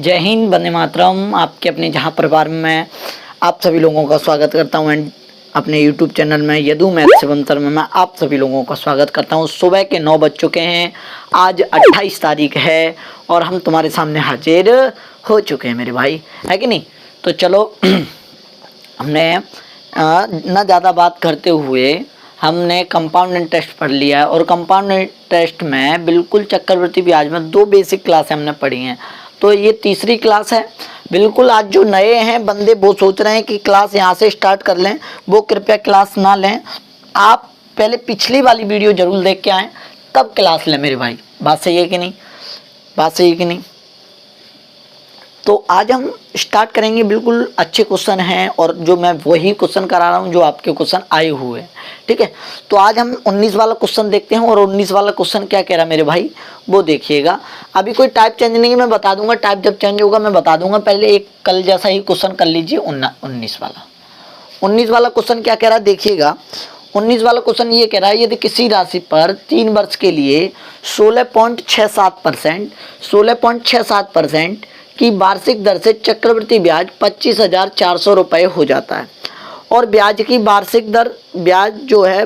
जय हिंद, वंदे मातरम। आपके अपने जहाँ परिवार में मैं आप सभी लोगों का स्वागत करता हूँ एंड अपने यूट्यूब चैनल में यदु मैथ सेवन सर में मैं आप सभी लोगों का स्वागत करता हूँ। सुबह के 9 बज चुके हैं। आज 28 तारीख है और हम तुम्हारे सामने हाजिर हो चुके हैं मेरे भाई, है कि नहीं। तो चलो हमने ना ज़्यादा बात करते हुए हमने कंपाउंड इंटरेस्ट पढ़ लिया है और कंपाउंड इंटरेस्ट में बिल्कुल चक्रवृद्धि ब्याज में 2 बेसिक क्लास हमने पढ़ी हैं। तो ये तीसरी क्लास है। बिल्कुल आज जो नए हैं बंदे वो सोच रहे हैं कि क्लास यहाँ से स्टार्ट कर लें, वो कृपया क्लास ना लें। आप पहले पिछली वाली वीडियो जरूर देख के आएँ तब क्लास लें मेरे भाई। बात सही है कि नहीं? बात सही है कि नहीं? तो आज हम स्टार्ट करेंगे। बिल्कुल अच्छे क्वेश्चन हैं और जो मैं वही क्वेश्चन करा रहा हूँ जो आपके क्वेश्चन आए हुए हैं, ठीक है। तो आज हम 19 वाला क्वेश्चन देखते हैं और 19 वाला क्वेश्चन क्या कह रहा है मेरे भाई वो देखिएगा। अभी कोई टाइप चेंज नहीं है, मैं बता दूंगा। टाइप जब चेंज होगा मैं बता दूंगा। पहले एक कल जैसा ही क्वेश्चन कर लीजिए। 19 वाला क्वेश्चन क्या कह रहा है देखिएगा। 19 वाला क्वेश्चन ये कह रहा है, यदि किसी राशि पर 3 वर्ष के लिए 16.67% की वार्षिक दर से चक्रवृद्धि ब्याज 25,400 रुपये हो जाता है और ब्याज की दर जो है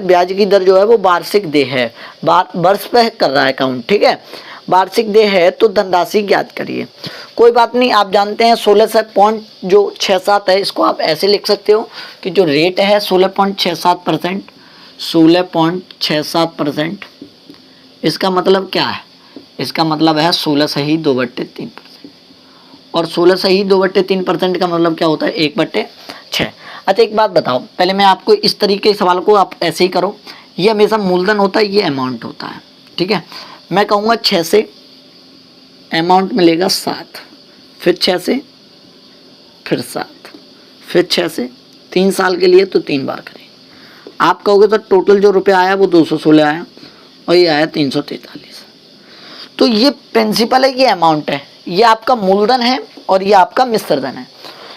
वो वार्षिक देय है, वर्ष पे कर रहा है काउंट, ठीक है। वार्षिक देय है तो धनराशि ज्ञात करिए। कोई बात नहीं, आप जानते हैं 16.67 है, इसको आप ऐसे लिख सकते हो कि जो रेट है 16.67%। इसका मतलब क्या है? इसका मतलब है 16 सही 2/3% और 16 सही 2/3% का मतलब क्या होता है? 1/6। अच्छा एक बात बताओ, पहले मैं आपको इस तरीके के सवाल को आप ऐसे ही करो। ये हमेशा मूलधन होता है, ये अमाउंट होता है, ठीक है। मैं कहूँगा 6 से अमाउंट मिलेगा 7, फिर 6 से, फिर 7, फिर 6 से। 3 साल के लिए तो 3 बार करें। आप कहोगे तो टोटल जो रुपया आया वो 216 आया और ये आया 343। तो ये प्रिंसिपल है, ये अमाउंट है, ये आपका मूलधन है और ये आपका मिश्रधन है।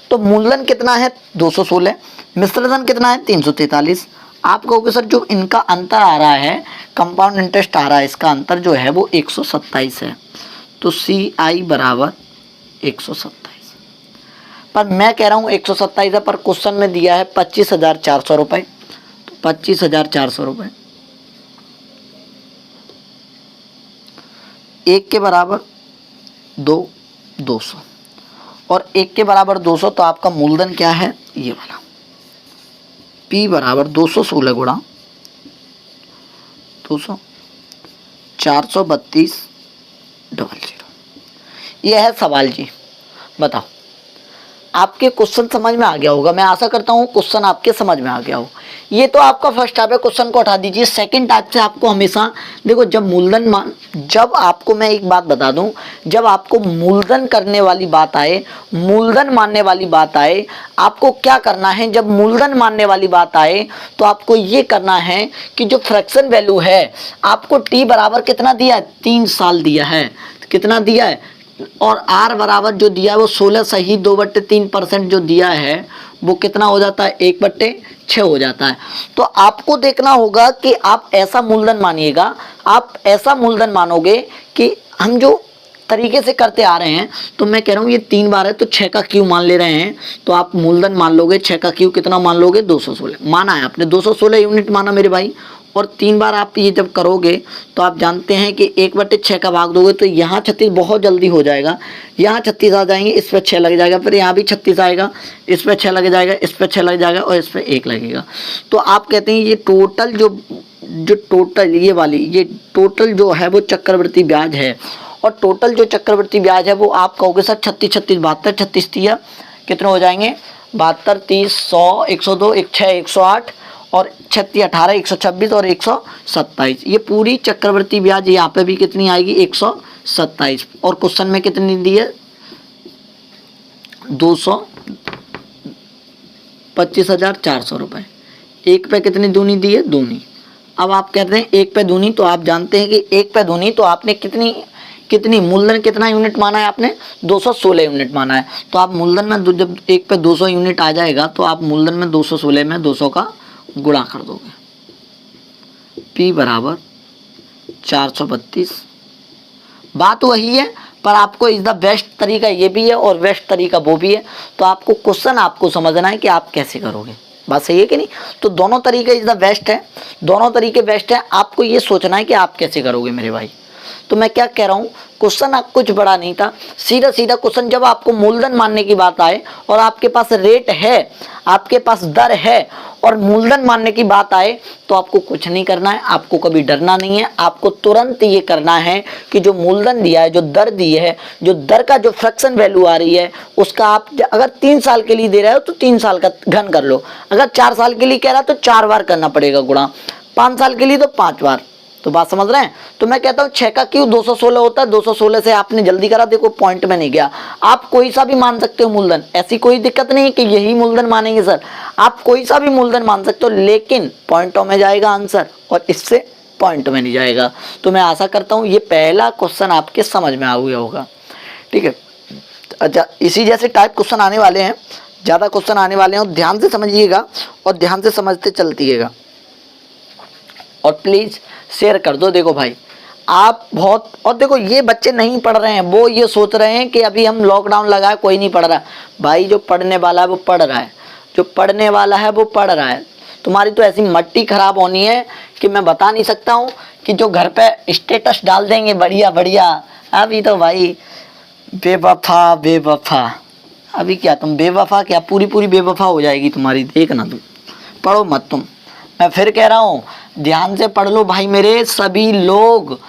तो मूलधन कितना है? 216। मिश्रधन कितना है? 343। आप कहोगे सर जो इनका अंतर आ रहा है, कंपाउंड इंटरेस्ट आ रहा है, इसका अंतर जो है वो 127 है। तो CI बराबर 127। पर मैं कह रहा हूँ 127 है, पर क्वेश्चन में दिया है 25,400 रुपये। तो 25,400 रुपये 1 के बराबर 200 और 1 के बराबर 200। तो आपका मूलधन क्या है? ये वाला P बराबर 216 गुणा 200 432.00। यह है सवाल जी। बताओ आपके क्वेश्चन समझ में आ गया होगा। मैं आशा करता हूँ क्वेश्चन आपके समझ में आ गया हो। ये तो आपका फर्स्ट टाइप है, क्वेश्चन को हटा दीजिए। सेकंड टाइप से आपको हमेशा देखो, जब आपको मैं एक बात बता दूं, जब आपको मूलधन करने वाली बात आए, मूलधन मानने वाली बात आए, आपको क्या करना है? जब मूलधन मानने वाली बात आए तो आपको ये करना है कि जो फ्रैक्शन वैल्यू है आपको T बराबर कितना दिया है? 3 साल दिया है। कितना दिया है? और R बराबर जो दिया है वो 16 सही 2/3% जो दिया है वो कितना हो जाता है? 1/6 हो जाता है। तो आपको देखना होगा कि आप ऐसा मूलधन मानिएगा, आप ऐसा मूलधन मानोगे कि हम जो तरीके से करते आ रहे हैं। तो मैं कह रहा हूँ ये 3 बार है तो 6 का क्यू मान ले रहे हैं, तो आप मूलधन मान लोगे। 6 का क्यू कितना मान लोगे? 216 माना है आपने, 216 यूनिट माना मेरे भाई। और 3 बार आप ये जब करोगे तो आप जानते हैं कि 1/6 का भाग दोगे तो यहाँ 36 बहुत जल्दी हो जाएगा। यहाँ 36 आ जाएंगे, इस पर 6 लग जाएगा, फिर यहाँ भी 36 आएगा, इस पर 6 लग जाएगा, इस पर 6 लग जाएगा और इस पर 1 लगेगा। तो आप कहते हैं ये टोटल जो टोटल ये टोटल जो है वो चक्रवृद्धि ब्याज है। और टोटल जो चक्रवृद्धि ब्याज है वो आप कहोगे सर 36 36 72 36 दिया कितने हो जाएंगे? 72 30 100 102 16 108 और 36 18 126 और 127। ये पूरी चक्रवृद्धि ब्याज यहाँ पे भी कितनी आएगी? 127। और क्वेश्चन में कितनी दी है? 25,400 रुपये। 1 पे कितनी दूनी दी है? दूनी। अब आप कहते हैं 1 पे दूनी, तो आप जानते हैं कि 1 पे दूनी तो आपने कितनी मूलधन कितना यूनिट माना है आपने? 216 यूनिट माना है। तो आप मूलधन में जब 1 पे 200 यूनिट आ जाएगा तो आप मूलधन में 216 में 200 का गुणा कर दोगे। P बराबर 432। बात वही है पर आपको इज द बेस्ट तरीका ये भी है और बेस्ट तरीका वो भी है। तो आपको क्वेश्चन आपको समझना है कि आप कैसे करोगे। बात सही है कि नहीं? तो दोनों तरीके इज द बेस्ट है, दोनों तरीके बेस्ट है। आपको ये सोचना है कि आप कैसे करोगे मेरे भाई। तो मैं क्या कह रहा हूँ, क्वेश्चन आप कुछ बड़ा नहीं था, सीधा सीधा क्वेश्चन। जब आपको मूलधन मानने की बात आए और आपके पास रेट है, आपके पास दर है और मूलधन मानने की बात आए, तो आपको कुछ नहीं करना है, आपको कभी डरना नहीं है। आपको तुरंत ये करना है कि जो मूलधन दिया है, जो दर दी है, जो दर का जो फ्रैक्शन वैल्यू आ रही है, उसका आप अगर 3 साल के लिए दे रहे हो तो 3 साल का घन कर लो। अगर 4 साल के लिए कह रहा तो 4 बार करना पड़ेगा गुणा, 5 साल के लिए तो 5 बार। तो बात समझ रहे हैं? तो मैं कहता हूँ 6 का क्यों 216 होता है। 216 से आपने जल्दी करा, देखो पॉइंट में नहीं गया। आप कोई सा भी मान सकते हो मूलधन, ऐसी कोई दिक्कत नहीं है कि यही मूलधन मानेंगे सर। आप कोई सा भी मूलधन मान सकते हो, लेकिन पॉइंटों में जाएगा आंसर और इससे पॉइंट में नहीं जाएगा। तो मैं आशा करता हूँ ये पहला क्वेश्चन आपके समझ में आ गया होगा। ठीक है, अच्छा इसी जैसे टाइप क्वेश्चन आने वाले हैं, ज़्यादा क्वेश्चन आने वाले हैं, और ध्यान से समझिएगा और ध्यान से समझते चलतिएगा और प्लीज़ शेयर कर दो। देखो भाई आप बहुत, और देखो ये बच्चे नहीं पढ़ रहे हैं, वो ये सोच रहे हैं कि अभी हम लॉकडाउन लगाए कोई नहीं पढ़ रहा। भाई जो पढ़ने वाला है वो पढ़ रहा है, जो पढ़ने वाला है वो पढ़ रहा है। तुम्हारी तो ऐसी मट्टी खराब होनी है कि मैं बता नहीं सकता हूँ, कि जो घर पे स्टेटस डाल देंगे बढ़िया बढ़िया। अभी तो भाई बेवफा बेवफा, अभी क्या तुम बेवफा, क्या पूरी पूरी बेवफा हो जाएगी तुम्हारी, देखना तुम। पढ़ो मत तुम, मैं फिर कह रहा हूँ ध्यान से पढ़ लो भाई मेरे सभी लोग।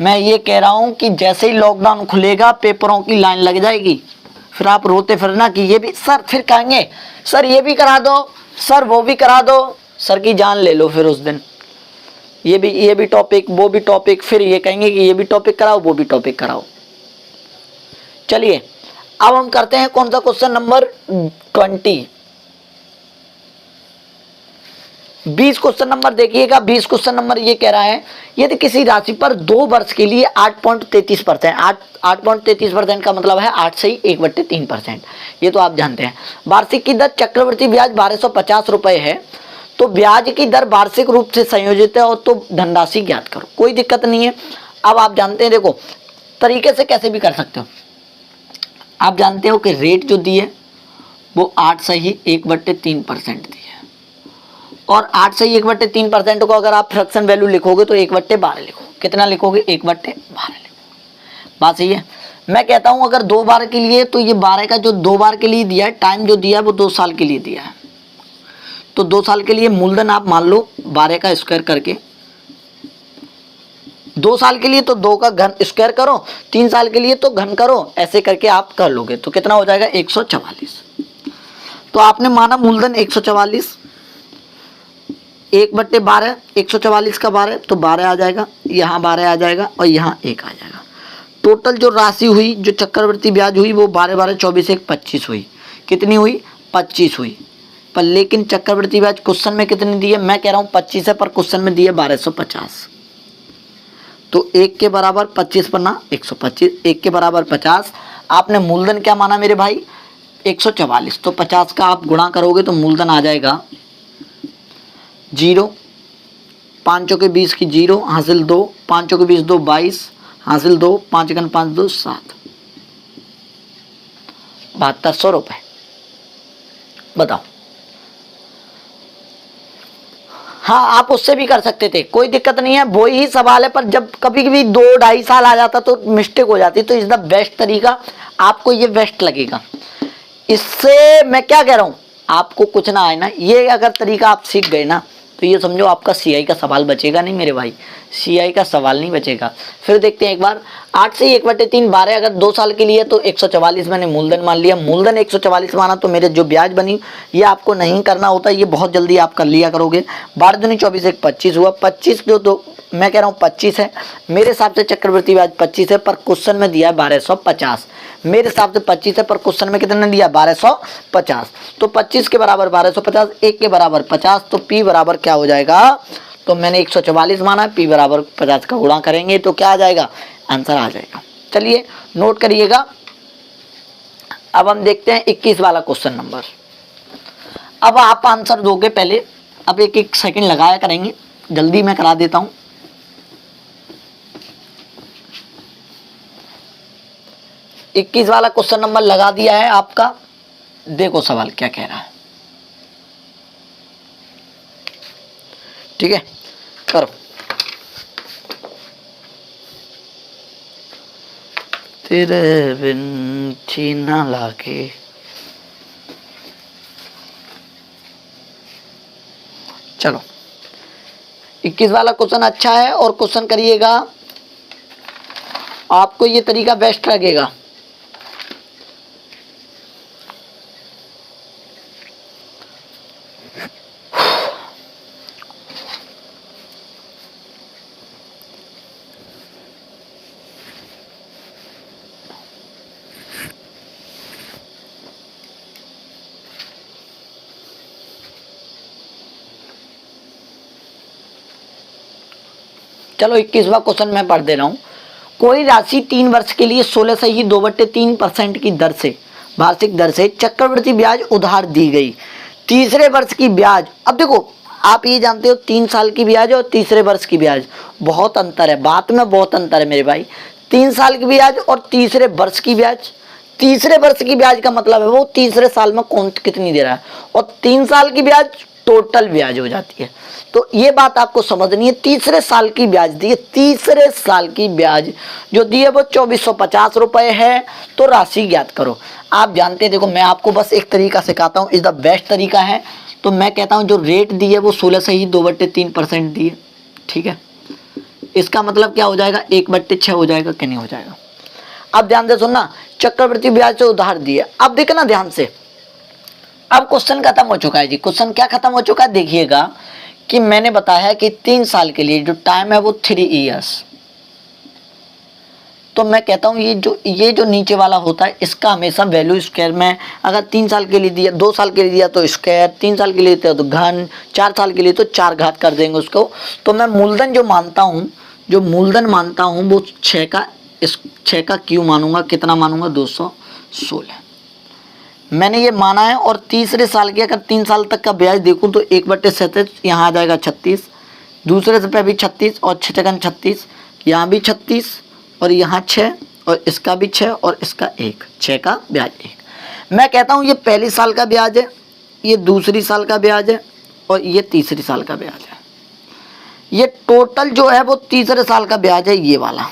मैं ये कह रहा हूँ कि जैसे ही लॉकडाउन खुलेगा पेपरों की लाइन लग जाएगी, फिर आप रोते फिरना कि ये भी सर, फिर कहेंगे सर ये भी करा दो, सर वो भी करा दो, सर की जान ले लो। फिर उस दिन ये भी टॉपिक, वो भी टॉपिक, फिर ये कहेंगे कि ये भी टॉपिक कराओ, वो भी टॉपिक कराओ। चलिए अब हम करते हैं कौन सा क्वेश्चन नंबर 20। 20 क्वेश्चन नंबर देखिएगा। 20 क्वेश्चन नंबर ये कह रहा है, यदि किसी राशि पर 2 वर्ष के लिए 8.33%, 8.33% का मतलब है 8 से ही 1/3%, ये तो आप जानते हैं। वार्षिक की दर चक्रवृद्धि ब्याज 1250 रुपये है, तो ब्याज की दर वार्षिक रूप से संयोजित है, और तो धनराशि ज्ञात करो। कोई दिक्कत नहीं है। अब आप जानते हैं, देखो तरीके से कैसे भी कर सकते हो। आप जानते हो कि रेट जो दी है वो 8 से ही 1/3% दी है, और 8 से 1/3% को अगर आप फ्रैक्शन वैल्यू लिखोगे तो 1/12 लिखो। कितना लिखोगे? 1/12 लिखो। बात सही है। मैं कहता हूं अगर 2 बार के लिए, तो ये 12 का जो 2 बार के लिए दिया है, टाइम जो दिया है वो 2 साल के लिए दिया है। तो 2 साल के लिए मूलधन आप मान लो 12 का स्क्वायर करके, 2 साल के लिए तो 2 का घन स्क्वायर करो, 3 साल के लिए तो घन करो, ऐसे करके आप कर लोगे तो कितना हो जाएगा? 144। तो आपने माना मूलधन 144, 1/12, 144 का 12 तो 12 आ जाएगा, यहाँ 12 आ जाएगा और यहाँ 1 आ जाएगा। टोटल जो राशि हुई, जो चक्रवृद्धि ब्याज हुई, वो 12 12 24 1 25 हुई। कितनी हुई? 25 हुई। पर लेकिन चक्रवृद्धि ब्याज क्वेश्चन में कितनी दी है? मैं कह रहा हूँ 25 है, पर क्वेश्चन में दी है 1250। तो 1 के बराबर 25 पर ना 125, 1 के बराबर 50। आपने मूलधन क्या माना मेरे भाई? 144। तो 50 का आप गुणा करोगे तो मूलधन आ जाएगा 0, 5 चौके 20 की 0, हासिल 2, 5 चौके 20 2 22, हासिल 2, 5 गन 5 2 7, 7200 रुपये। बताओ। हाँ आप उससे भी कर सकते थे, कोई दिक्कत नहीं है, वो ही सवाल है। पर जब कभी कभी 2-2.5 साल आ जाता तो मिस्टेक हो जाती। तो इज द बेस्ट तरीका, आपको ये बेस्ट लगेगा। इससे मैं क्या कह रहा हूँ, आपको कुछ ना आए ना, ये अगर तरीका आप सीख गए ना, तो ये समझो आपका सीआई का सवाल बचेगा नहीं मेरे भाई, सीआई का सवाल नहीं बचेगा। फिर देखते हैं एक बार, 8 से 1/3 12, अगर 2 साल के लिए तो 144 मैंने मूलधन मान लिया। मूलधन 144 माना तो मेरे जो ब्याज बनी, ये आपको नहीं करना होता, ये बहुत जल्दी आप कर लिया करोगे। 12 दूनी 24 1 25 हुआ। 25 जो दो, मैं कह रहा हूँ 25 है मेरे हिसाब से, चक्रवृद्धि ब्याज 25 है, पर क्वेश्चन में दिया है 1250। मेरे हिसाब से 25 है, पर क्वेश्चन में कितने दिया? 1250। तो 25 के बराबर 1250, 1 के बराबर 50, तो P बराबर क्या हो जाएगा? तो मैंने 144 माना, P बराबर 50 का गुणा करेंगे तो क्या आ जाएगा? आंसर आ जाएगा। चलिए नोट करिएगा। अब हम देखते हैं 21 वाला क्वेश्चन नंबर। अब आप आंसर दोगे पहले, अब एक एक सेकंड लगाया करेंगे, जल्दी मैं करा देता हूं। 21 वाला क्वेश्चन नंबर लगा दिया है आपका। देखो सवाल क्या कह रहा है, ठीक है, करो। तेरे बिन जीना लागे, चलो 21 वाला क्वेश्चन अच्छा है और क्वेश्चन करिएगा, आपको ये तरीका बेस्ट लगेगा। चलो 21वां क्वेश्चन मैं पढ़ दे रहा हूं। कोई राशि 3 वर्ष के लिए 16 से ही 2/3% की दर से वार्षिक दर से चक्रवृद्धि ब्याज उधार दी गई। तीसरे वर्ष की ब्याज, अब देखो आप ये जानते हो 3 साल की ब्याज और तीसरे वर्ष की ब्याज बहुत अंतर है, बात में बहुत अंतर है मेरे भाई। 3 साल की ब्याज और तीसरे वर्ष की ब्याज, तीसरे वर्ष की ब्याज का मतलब है वो तीसरे साल में कौन कितनी दे रहा है, और 3 साल की ब्याज टोटल ब्याज हो जाती है। तो ये बात आपको समझनी है। तीसरे साल की ब्याज दी है, तीसरे साल की ब्याज जो दी है वो 2450 रुपए है। तो राशि ज्ञात करो। आप जानते हैं, देखो मैं आपको बस एक तरीका सिखाता हूँ, इज द बेस्ट तरीका है। तो मैं कहता हूँ जो रेट दी है वो 16 से ही 2/3% दी है, ठीक है। इसका मतलब क्या हो जाएगा, 1/6 हो जाएगा कि नहीं हो जाएगा। अब ध्यान से सुनना, चक्रवृद्धि ब्याज से उधार दिए। अब देखना ध्यान से, अब क्वेश्चन खत्म हो चुका है जी। क्वेश्चन क्या खत्म हो चुका है, देखिएगा कि मैंने बताया कि 3 साल के लिए जो टाइम है वो 3 ईयर्स। तो मैं कहता हूँ ये जो नीचे वाला होता है इसका हमेशा वैल्यू स्क्वायर में, अगर 3 साल के लिए दिया, 2 साल के लिए दिया तो स्क्वायर, 3 साल के लिए दिया तो घन, 4 साल के लिए तो 4 घात कर देंगे उसको। तो मैं मूलधन जो मानता हूँ, जो मूलधन मानता हूँ वो 6 का क्यू मानूंगा। कितना मानूंगा, 216 मैंने ये माना है। और तीसरे साल की अगर 3 साल तक का ब्याज देखूं तो 1/37 यहाँ आ जाएगा 36, दूसरे से पे भी 36 और 6 36, यहाँ भी 36 और यहाँ 6 और इसका भी 6 और इसका 1, 6 का ब्याज 1। मैं कहता हूँ ये पहली साल का ब्याज है, ये दूसरी साल का ब्याज है और ये तीसरी साल का ब्याज है। ये टोटल जो है वो तीसरे साल का ब्याज है, ये वाला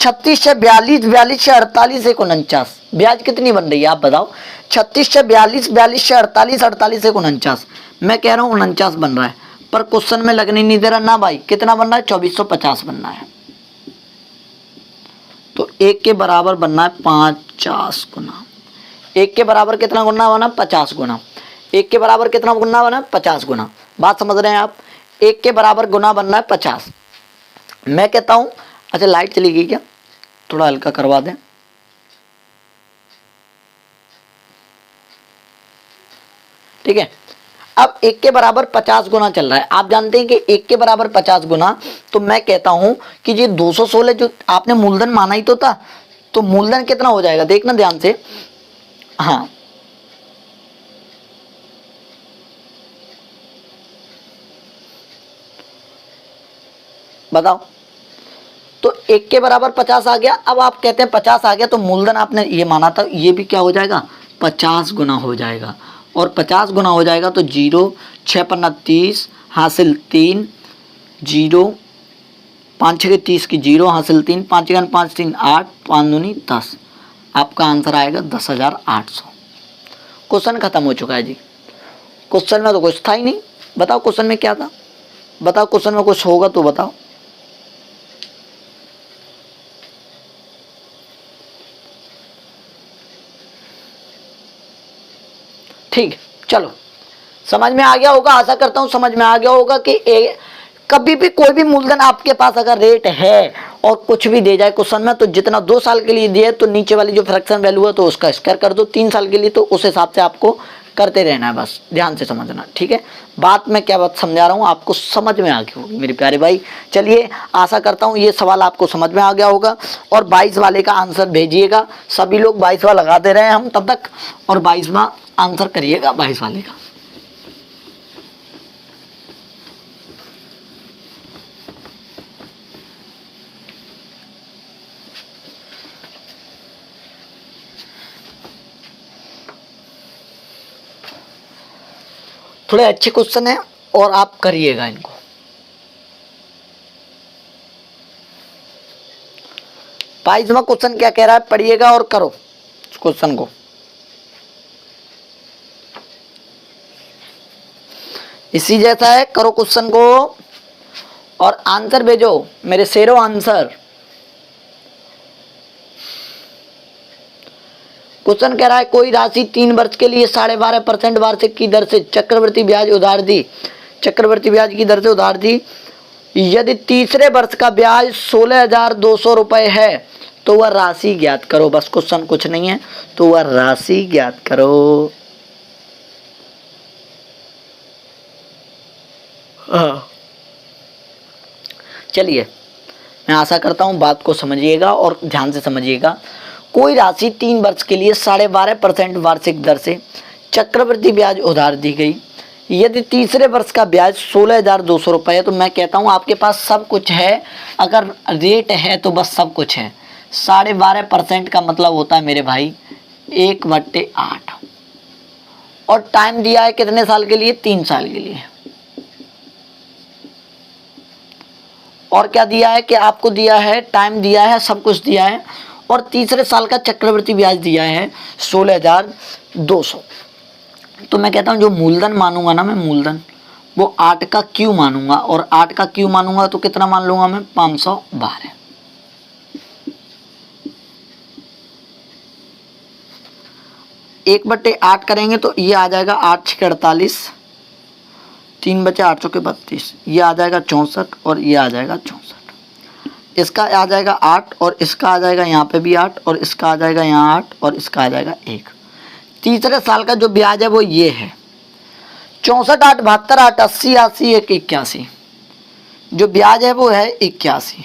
36 से 42, 42 से 48, 49 ब्याज कितनी बन रही है आप बताओ। 36 से 42, 42 से 48, 48 से 49, मैं कह रहा हूँ 49 बन रहा है, पर क्वेश्चन में लगने नहीं दे रहा ना भाई। कितना बन रहा है, 2450 बनना है। तो 1 के बराबर बनना है 50 गुना। 1 के बराबर कितना गुना बना, 50 गुना। 1 के बराबर कितना गुना बना, 50 गुना। बात समझ रहे हैं आप, 1 के बराबर गुना बनना है 50। मैं कहता हूँ, अच्छा लाइट चली गई क्या, थोड़ा हल्का करवा दें। ठीक है, अब 1 के बराबर 50 गुना चल रहा है। आप जानते हैं कि 1 के बराबर 50 गुना, तो मैं कहता हूं कि ये 216 जो आपने मूलधन माना ही तो था, तो मूलधन कितना हो जाएगा देखना ध्यान से। हाँ, बताओ। तो 1 के बराबर 50 आ गया। अब आप कहते हैं 50 आ गया तो मूलधन आपने ये माना था, ये भी क्या हो जाएगा, 50 गुना हो जाएगा। और 50 गुना हो जाएगा तो 0, 6 पन्ना 30, हासिल 3, 0, 5 6 30 की 0, हासिल 3, 5 5 3 8, 5 दूनी 10। आपका आंसर आएगा 10,800। क्वेश्चन खत्म हो चुका है जी। क्वेश्चन में तो कुछ था ही नहीं। बताओ क्वेश्चन में क्या था, बताओ क्वेश्चन में कुछ होगा तो बताओ। ठीक, चलो समझ में आ गया होगा, आशा करता हूं समझ में आ गया होगा कि कभी भी कोई भी मूलधन आपके पास अगर रेट है और कुछ भी दे जाए क्वेश्चन में, तो जितना 2 साल के लिए दिए तो नीचे वाली जो फ्रैक्शन वैल्यू है तो उसका स्क्वायर कर दो, 3 साल के लिए तो उस हिसाब से आपको करते रहना है। बस ध्यान से समझना, ठीक है। बात मैं क्या बात समझा रहा हूँ आपको समझ में आ गई होगी मेरे प्यारे भाई। चलिए, आशा करता हूँ ये सवाल आपको समझ में आ गया होगा। और 22 वाले का आंसर भेजिएगा, सभी लोग 22वां लगा दे रहे हैं हम तब तक, और 22वां आंसर करिएगा 22 वाले का। थोड़े अच्छे क्वेश्चन हैं और आप करिएगा इनको। बाईसवां क्वेश्चन क्या कह रहा है, पढ़िएगा और करो क्वेश्चन को। इसी जैसा है, करो क्वेश्चन को और आंसर भेजो मेरे शेरों, आंसर। क्वेश्चन कह रहा है कोई राशि 3 वर्ष के लिए 12.5% वार्षिक की दर से चक्रवृद्धि ब्याज उधार दी, चक्रवृद्धि ब्याज की दर से उधार दी। यदि तीसरे वर्ष का ब्याज 16,200 रुपये है तो वह राशि ज्ञात करो। बस क्वेश्चन कुछ नहीं है, तो वह राशि ज्ञात करो। चलिए, मैं आशा करता हूं बात को समझिएगा और ध्यान से समझिएगा। कोई राशि 3 वर्ष के लिए 12.5% वार्षिक दर से चक्रवृद्धि ब्याज उधार दी गई। यदि तीसरे वर्ष का ब्याज 16,200 रुपये है, तो मैं कहता हूं आपके पास सब कुछ है। अगर रेट है तो बस सब कुछ है। 12.5% का मतलब होता है मेरे भाई 1/8, और टाइम दिया है कितने साल के लिए, 3 साल के लिए। और क्या दिया है कि आपको दिया है, टाइम दिया है, सब कुछ दिया है, और तीसरे साल का चक्रवृद्धि ब्याज दिया है 16,200। तो मैं कहता हूं जो मूलधन मानूंगा ना मैं, मूलधन वो 8 का क्यू मानूंगा, और 8 का क्यू मानूंगा तो कितना मान लूंगा मैं, 512। एक बटे 8 करेंगे तो ये आ जाएगा 8 6 48, 3 बचे 8 चौके 32, ये आ जाएगा 64 और ये आ जाएगा 64। इसका आ जाएगा 8 और इसका आ जाएगा यहाँ पे भी 8 और इसका आ जाएगा यहाँ 8 और इसका आ जाएगा 1। तीसरे साल का जो ब्याज है वो ये है 64 8 72 8 80 80 1 81। जो ब्याज है वो है 81।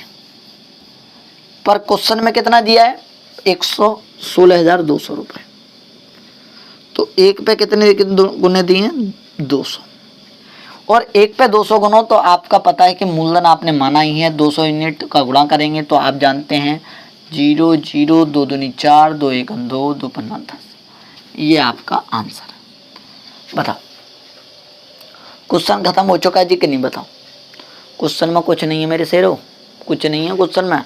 पर क्वेश्चन में कितना दिया है, 116,200 रुपये। तो 1 पे कितने गुने दिए हैं, 200। और 1 पे 200 गुनो तो आपका पता है कि मूलधन आपने माना ही है। 200 यूनिट का गुणा करेंगे तो आप जानते हैं 0 0 2 दूनी 4 2 1 2 2 5 10। ये आपका आंसर है। बताओ क्वेश्चन खत्म हो चुका है जी कि नहीं, बताओ। क्वेश्चन में कुछ नहीं है मेरे शेरों, कुछ नहीं है क्वेश्चन में।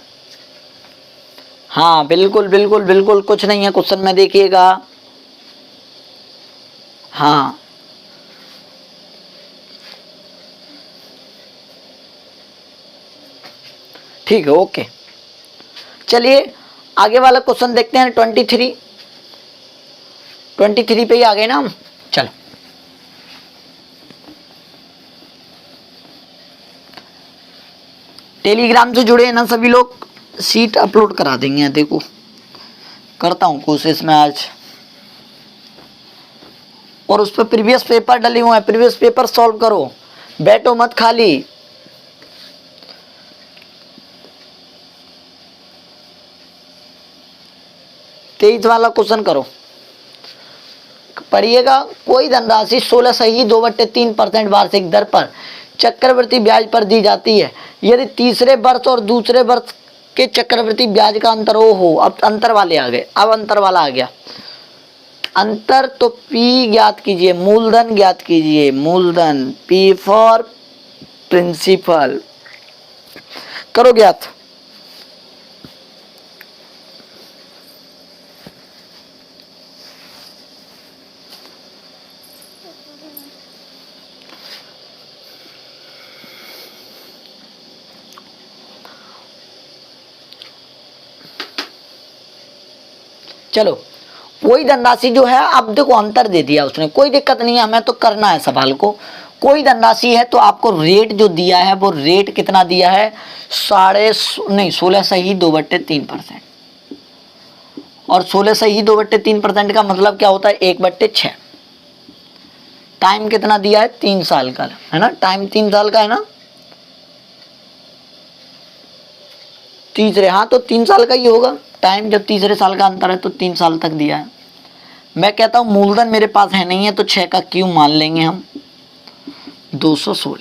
हाँ बिल्कुल बिल्कुल बिल्कुल कुछ नहीं है क्वेश्चन में, देखिएगा। हाँ ठीक है, ओके। चलिए आगे वाला क्वेश्चन देखते हैं। 23 पे ही आ गए ना हम। चलो टेलीग्राम से जुड़े हैं ना सभी लोग, सीट अपलोड करा देंगे। देखो करता हूँ कोशिश में आज, और उस पर प्रीवियस पेपर डले हुए हैं, प्रीवियस पेपर सॉल्व करो, बैठो मत खाली। तेईस वाला क्वेश्चन करो, पढ़िएगा। कोई धनराशि 16.2/3% वार्षिक दर पर चक्रवृद्धि ब्याज पर दी जाती है। यदि तीसरे वर्ष और दूसरे वर्ष के चक्रवृद्धि ब्याज का अंतर हो। अब अंतर वाले आ गए, अब अंतर वाला आ गया। अंतर तो P ज्ञात कीजिए, मूलधन ज्ञात कीजिए, मूलधन P फॉर प्रिंसिपल। करो ज्ञात। चलो कोई धनराशि जो है, अब देखो अंतर दे दिया उसने, कोई दिक्कत नहीं है, हमें तो करना है सवाल को। कोई धनराशि है तो आपको रेट जो दिया है वो रेट कितना दिया है, 16.2/3%। और 16.2/3% का मतलब क्या होता है, 1/6। टाइम कितना दिया है, 3 साल का है ना, टाइम 3 साल का है ना, तीसरे, हाँ तो 3 साल का ही होगा टाइम। जब तीसरे साल का अंतर है तो 3 साल तक दिया है। मैं कहता हूं मूलधन मेरे पास है नहीं है, तो 6 का क्यू मान लेंगे हम, 216।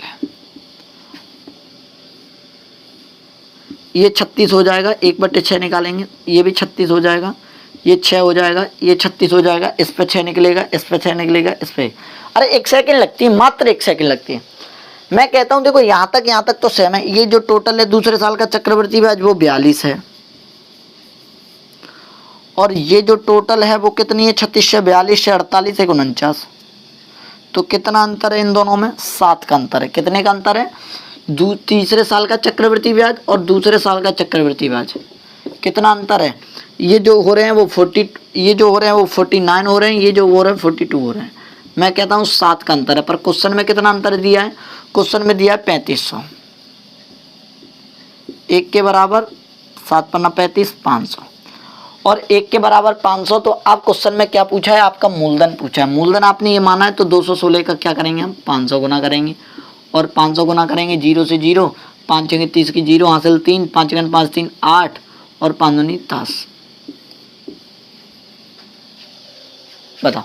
ये 36 हो जाएगा, 1/6 निकालेंगे, ये भी 36 हो जाएगा, ये 6 हो जाएगा, ये 36 हो जाएगा, इस पे 6 निकलेगा, इस पे 6 निकलेगा, इस पे। अरे 1 सेकंड लगती है, मात्र 1 सेकंड लगती है। मैं कहता हूं देखो यहाँ तक तो सेम है। ये जो टोटल है दूसरे साल का चक्रवृद्धि ब्याज वो 42 है, और ये जो टोटल है वो कितनी है, 36 से 42 से 48 एक 49। तो कितना अंतर है इन दोनों में, 7 का अंतर है। कितने का अंतर है, तीसरे साल का चक्रवृद्धि ब्याज और दूसरे साल का चक्रवृद्धि ब्याज, कितना अंतर है। ये जो हो रहे हैं वो 49 हो रहे हैं, ये जो हो रहे हैं 42 हो रहे हैं। मैं कहता हूँ 7 का अंतर है। पर क्वेश्चन में कितना अंतर दिया है, क्वेश्चन में दिया है 3500। 1 के बराबर 7 पन्ना 35, 500 और 1 के बराबर 500। तो आप क्वेश्चन में क्या पूछा है, आपका मूलधन पूछा है। मूलधन आपने ये माना है तो 216 का क्या करेंगे हम, 500 गुना करेंगे, और 500 गुना करेंगे 0 से 0, 5 छंगे 30 की 0 हासिल 3, 5 गन 5 3 8 और 5 दूनी 10। बताओ,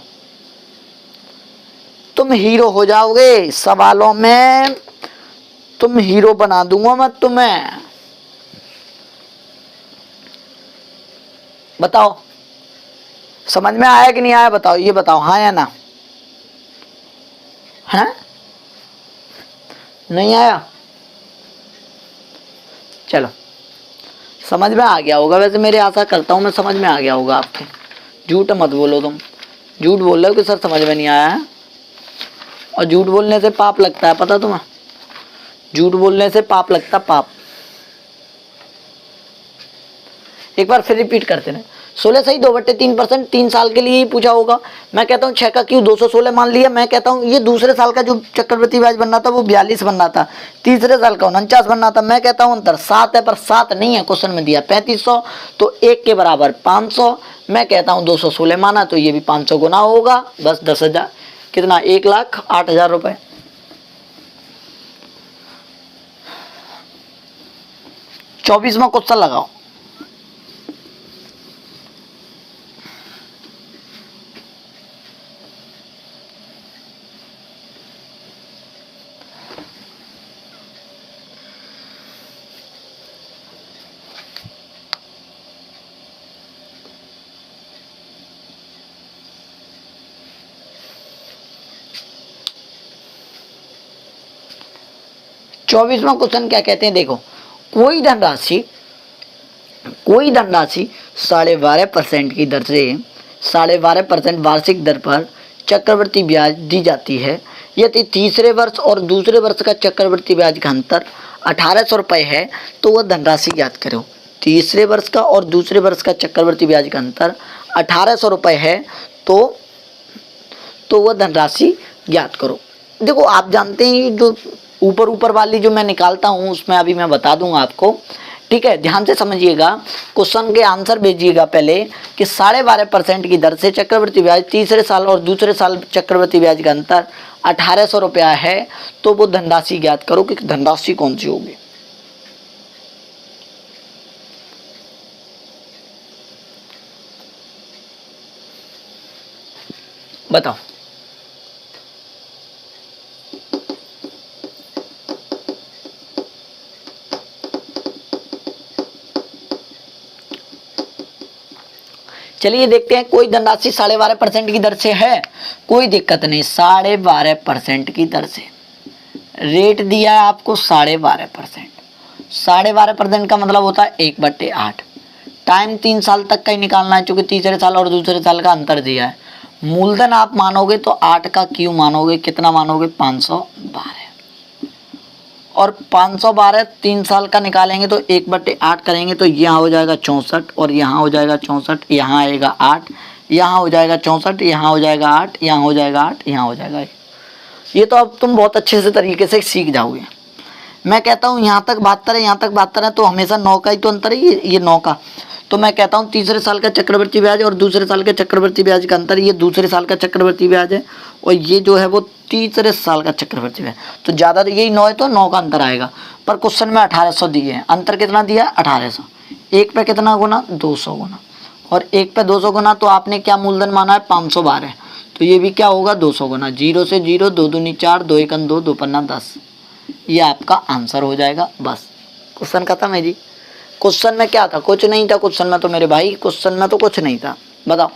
तुम हीरो हो जाओगे सवालों में, तुम हीरो बना दूंगा मैं तुम्हें। बताओ समझ में आया कि नहीं आया, बताओ, ये बताओ, हाँ या ना, है नहीं आया। चलो समझ में आ गया होगा, वैसे मेरी आशा करता हूं मैं समझ में आ गया होगा आपके। झूठ मत बोलो, तुम झूठ बोल रहे हो कि सर समझ में नहीं आया है, और झूठ बोलने से पाप लगता है, पता तुम्हें, झूठ बोलने से पाप लगता, पाप। एक बार फिर रिपीट करते हैं। 16 सही 2/3%, 3 साल के लिए ही पूछा होगा। मैं कहता हूँ 6 का क्यों 216 मान लिया। मैं कहता हूँ ये दूसरे साल का जो चक्रवृद्धि ब्याज बनना था वो 42 बनना था, तीसरे साल का 49 बनना था। मैं कहता हूँ अंतर 7 है, पर 7 नहीं है, क्वेश्चन में दिया 3500, तो 1 के बराबर 500। मैं कहता हूँ 216 माना तो ये भी 500 गुना होगा, बस 10,000 कितना, 1,08,000 रुपए। चौबीसवां क्वेश्चन लगाओ। चौबीसवां क्वेश्चन क्या कहते हैं, देखो, कोई धनराशि 12.5% की दर से 12.5% वार्षिक दर पर चक्रवृद्धि ब्याज दी जाती है। यदि तीसरे वर्ष और दूसरे वर्ष का चक्रवृद्धि ब्याज का अंतर 1800 रुपये है तो वह धनराशि ज्ञात करो। तीसरे वर्ष का और दूसरे वर्ष का चक्रवृद्धि ब्याज का अंतर 1800 रुपये है तो वह धनराशि ज्ञात करो। देखो आप जानते हैं जो ऊपर वाली जो मैं निकालता हूँ उसमें अभी मैं बता दूंगा आपको, ठीक है, ध्यान से समझिएगा। क्वेश्चन के आंसर भेजिएगा पहले कि 12.5% की दर से चक्रवृद्धि ब्याज तीसरे साल और दूसरे साल चक्रवृद्धि ब्याज का अंतर 1800 रुपया है तो वो धनराशि ज्ञात करो कि धनराशि कौन सी होगी। बताओ। चलिए देखते हैं, कोई धनराशि 12.5% की दर से है, कोई दिक्कत नहीं। 12.5% की दर से रेट दिया है आपको 12.5%। 12.5% का मतलब होता है 1/8। टाइम 3 साल तक का ही निकालना है, चूंकि तीसरे साल और दूसरे साल का अंतर दिया है। मूलधन आप मानोगे तो 8 का क्यों मानोगे, कितना मानोगे, 512। और 512 3 साल का निकालेंगे तो 1/8 करेंगे तो यहाँ हो जाएगा 64, और यहाँ हो जाएगा 64, यहाँ आएगा 8, यहाँ हो जाएगा 64, यहाँ हो जाएगा 8, यहाँ हो जाएगा 8, यहाँ हो जाएगा 1। ये तो अब तुम बहुत अच्छे से तरीके से सीख जाओगे। मैं कहता हूँ यहाँ तक 72 है, यहाँ तक 72 है, तो हमेशा 9 का ही तो अंतर है, ये 9 का। तो मैं कहता हूँ तीसरे साल का चक्रवृद्धि ब्याज और दूसरे साल के चक्रवृद्धि ब्याज का अंतर, ये दूसरे साल का चक्रवृद्धि ब्याज है और ये जो है वो तीसरे साल का चक्रवृद्धि ब्याज। तो ज़्यादा तो यही 9 है तो 9 का अंतर आएगा। पर क्वेश्चन में 1800 दिए हैं, अंतर कितना दिया है, 1800। 1 पे कितना गुना, 200 गुना, और 1 पे 200 गुना तो आपने क्या मूलधन माना है, 512, तो ये भी क्या होगा, 200 गुना। 0 से 0, 2 दूनी 4, 2 एकम 2, 2 पन्ना 10, ये आपका आंसर हो जाएगा। बस क्वेश्चन खत्म है जी। क्वेश्चन में क्या था, कुछ नहीं था क्वेश्चन में तो मेरे भाई, क्वेश्चन में तो कुछ नहीं था। बताओ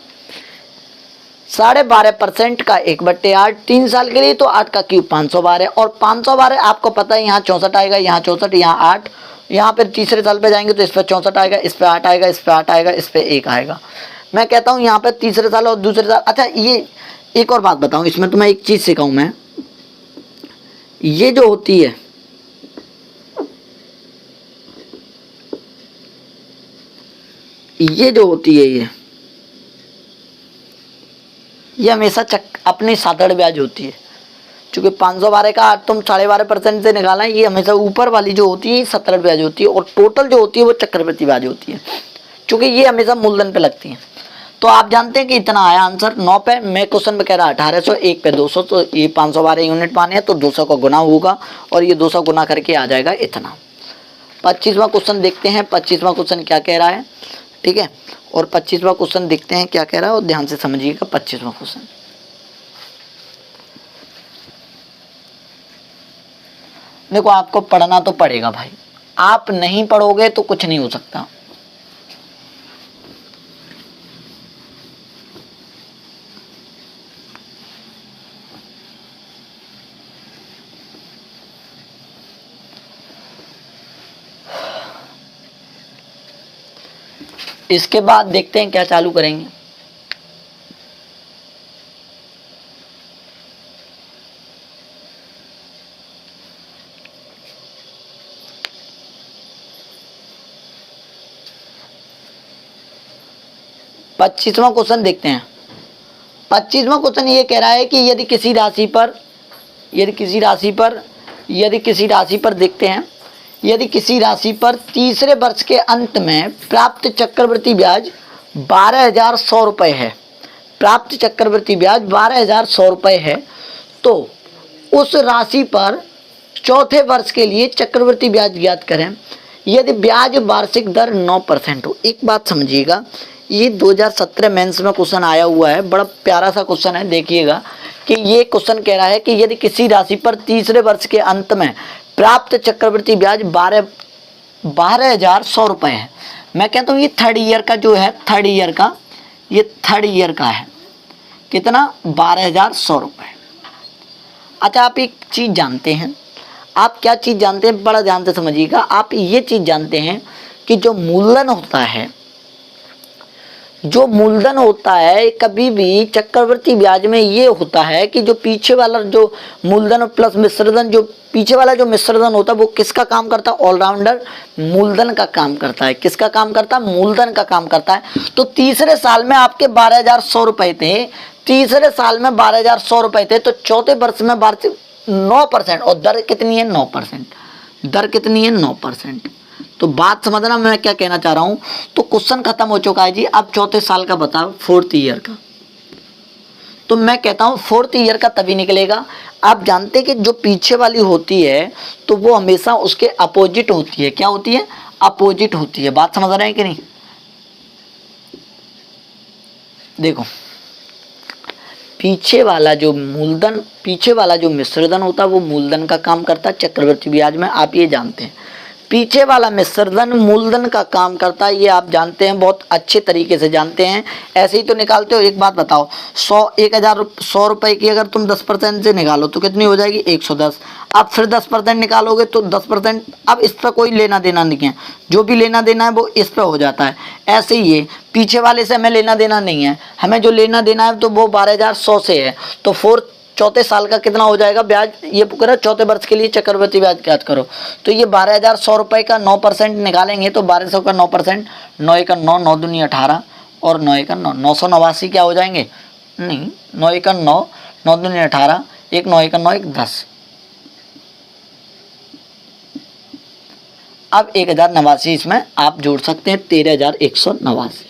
12.5% का 1/8 3 साल के लिए, तो 8 का क्यूब 500 बार है। और 500 बार है आपको पता है, यहाँ 64 आएगा, यहाँ 64, यहाँ 8, यहाँ पर तीसरे साल पे जाएंगे तो इस पर 64 आएगा, इस पर 8 आएगा, इस पर 8 आएगा, इस पर 1 आएगा। मैं कहता हूँ यहाँ पे तीसरे साल और दूसरे साल। अच्छा ये एक और बात बताऊँ, इसमें तो मैं एक चीज़ सिखाऊँ मैं, ये जो होती है ये हमेशा अपनी साधारण ब्याज होती है। चूँकि 512 का तुम 12.5% से निकाला है, ये हमेशा ऊपर वाली जो होती है साधारण ब्याज होती है, और टोटल जो होती है वो चक्रवृद्धि ब्याज होती है, चूँकि ये हमेशा मूलधन पे लगती है। तो आप जानते हैं कि इतना आया आंसर 9 पे। मैं क्वेश्चन में कह रहा 1800, 1 पे 200, तो ये 512 यूनिट माने तो 200 का गुना होगा, और ये 200 गुना करके आ जाएगा इतना। 25वां क्वेश्चन देखते हैं, 25वां क्वेश्चन क्या कह रहा है, ठीक है। और 25वां क्वेश्चन देखते हैं क्या कह रहा है, और ध्यान से समझिएगा 25वां क्वेश्चन। देखो आपको पढ़ना तो पड़ेगा भाई, आप नहीं पढ़ोगे तो कुछ नहीं हो सकता। इसके बाद देखते हैं क्या चालू करेंगे। पच्चीसवां क्वेश्चन देखते हैं। 25वां क्वेश्चन ये कह रहा है कि यदि किसी राशि पर देखते हैं, यदि किसी राशि पर तीसरे वर्ष के अंत में प्राप्त चक्रवृद्धि ब्याज 12,100 रुपये है, प्राप्त चक्रवृद्धि ब्याज 12,100 रुपये है, तो उस राशि पर चौथे वर्ष के लिए चक्रवृद्धि ब्याज ज्ञात करें यदि ब्याज वार्षिक दर 9% हो। एक बात समझिएगा, ये 2017 मेंस में क्वेश्चन आया हुआ है, बड़ा प्यारा सा क्वेश्चन है। देखिएगा कि ये क्वेश्चन कह रहा है कि यदि किसी राशि पर तीसरे वर्ष के अंत में प्राप्त चक्रवृद्धि ब्याज 12,100 रुपये है। मैं कहता हूँ ये थर्ड ईयर का जो है, थर्ड ईयर का है कितना, 12,100 रुपये। अच्छा आप एक चीज़ जानते हैं, आप क्या चीज़ जानते हैं, बड़ा ध्यान से समझिएगा। आप ये चीज़ जानते हैं कि जो मूलधन होता है, कभी भी चक्रवृद्धि ब्याज में ये होता है कि जो पीछे वाला जो मूलधन प्लस मिश्रधन, जो पीछे वाला जो मिश्रधन होता है वो किसका काम करता है, ऑलराउंडर मूलधन का काम करता है। किसका काम करता है, मूलधन का काम करता है। तो तीसरे साल में आपके 12,100 रुपये थे, तीसरे साल में 12,100 रुपये थे, तो चौथे वर्ष में 9%, और दर कितनी है, 9%। दर कितनी है, 9%। तो बात समझना मैं क्या कहना चाह रहा हूं। तो क्वेश्चन खत्म हो चुका है जी। अब चौथे साल का बताओ, फोर्थ ईयर का। तो मैं कहता हूं फोर्थ ईयर का तभी निकलेगा। आप जानते हैं कि जो पीछे वाली होती है तो वो हमेशा उसके अपोजिट होती है। क्या होती है, अपोजिट होती है। बात समझ रहे हैं कि नहीं। देखो पीछे वाला जो मिश्रधन होता है वो मूलधन का काम करता है चक्रवृद्धि ब्याज में, आप ये जानते हैं। पीछे वाला मिश्रधन मूलधन का काम करता है, ये आप जानते हैं, बहुत अच्छे तरीके से जानते हैं। ऐसे ही तो निकालते हो। एक बात बताओ, 1,100 रुपये की अगर तुम 10% से निकालो तो कितनी हो जाएगी, 110। अब फिर 10% निकालोगे तो 10%, अब इस पर कोई लेना देना नहीं है, जो भी लेना देना है वो इस पर हो जाता है। ऐसे ही ये पीछे वाले से हमें लेना देना नहीं है, हमें जो लेना देना है तो वो 12,100 से है। तो चौथे साल का कितना हो जाएगा ब्याज, ये पूरा चौथे वर्ष के लिए चक्रवृद्धि ब्याज ज्ञात करो। तो ये 12,100 रुपये का 9% निकालेंगे तो 1200 का 9%, 9 का 9, 9 दूनी 18, और 9 का 9, 989 क्या हो जाएंगे, नहीं 9 का 9, 9 दूनी 18, एक 9 का 9, एक 10। अब 1,089 इसमें आप जोड़ सकते हैं, 13,189।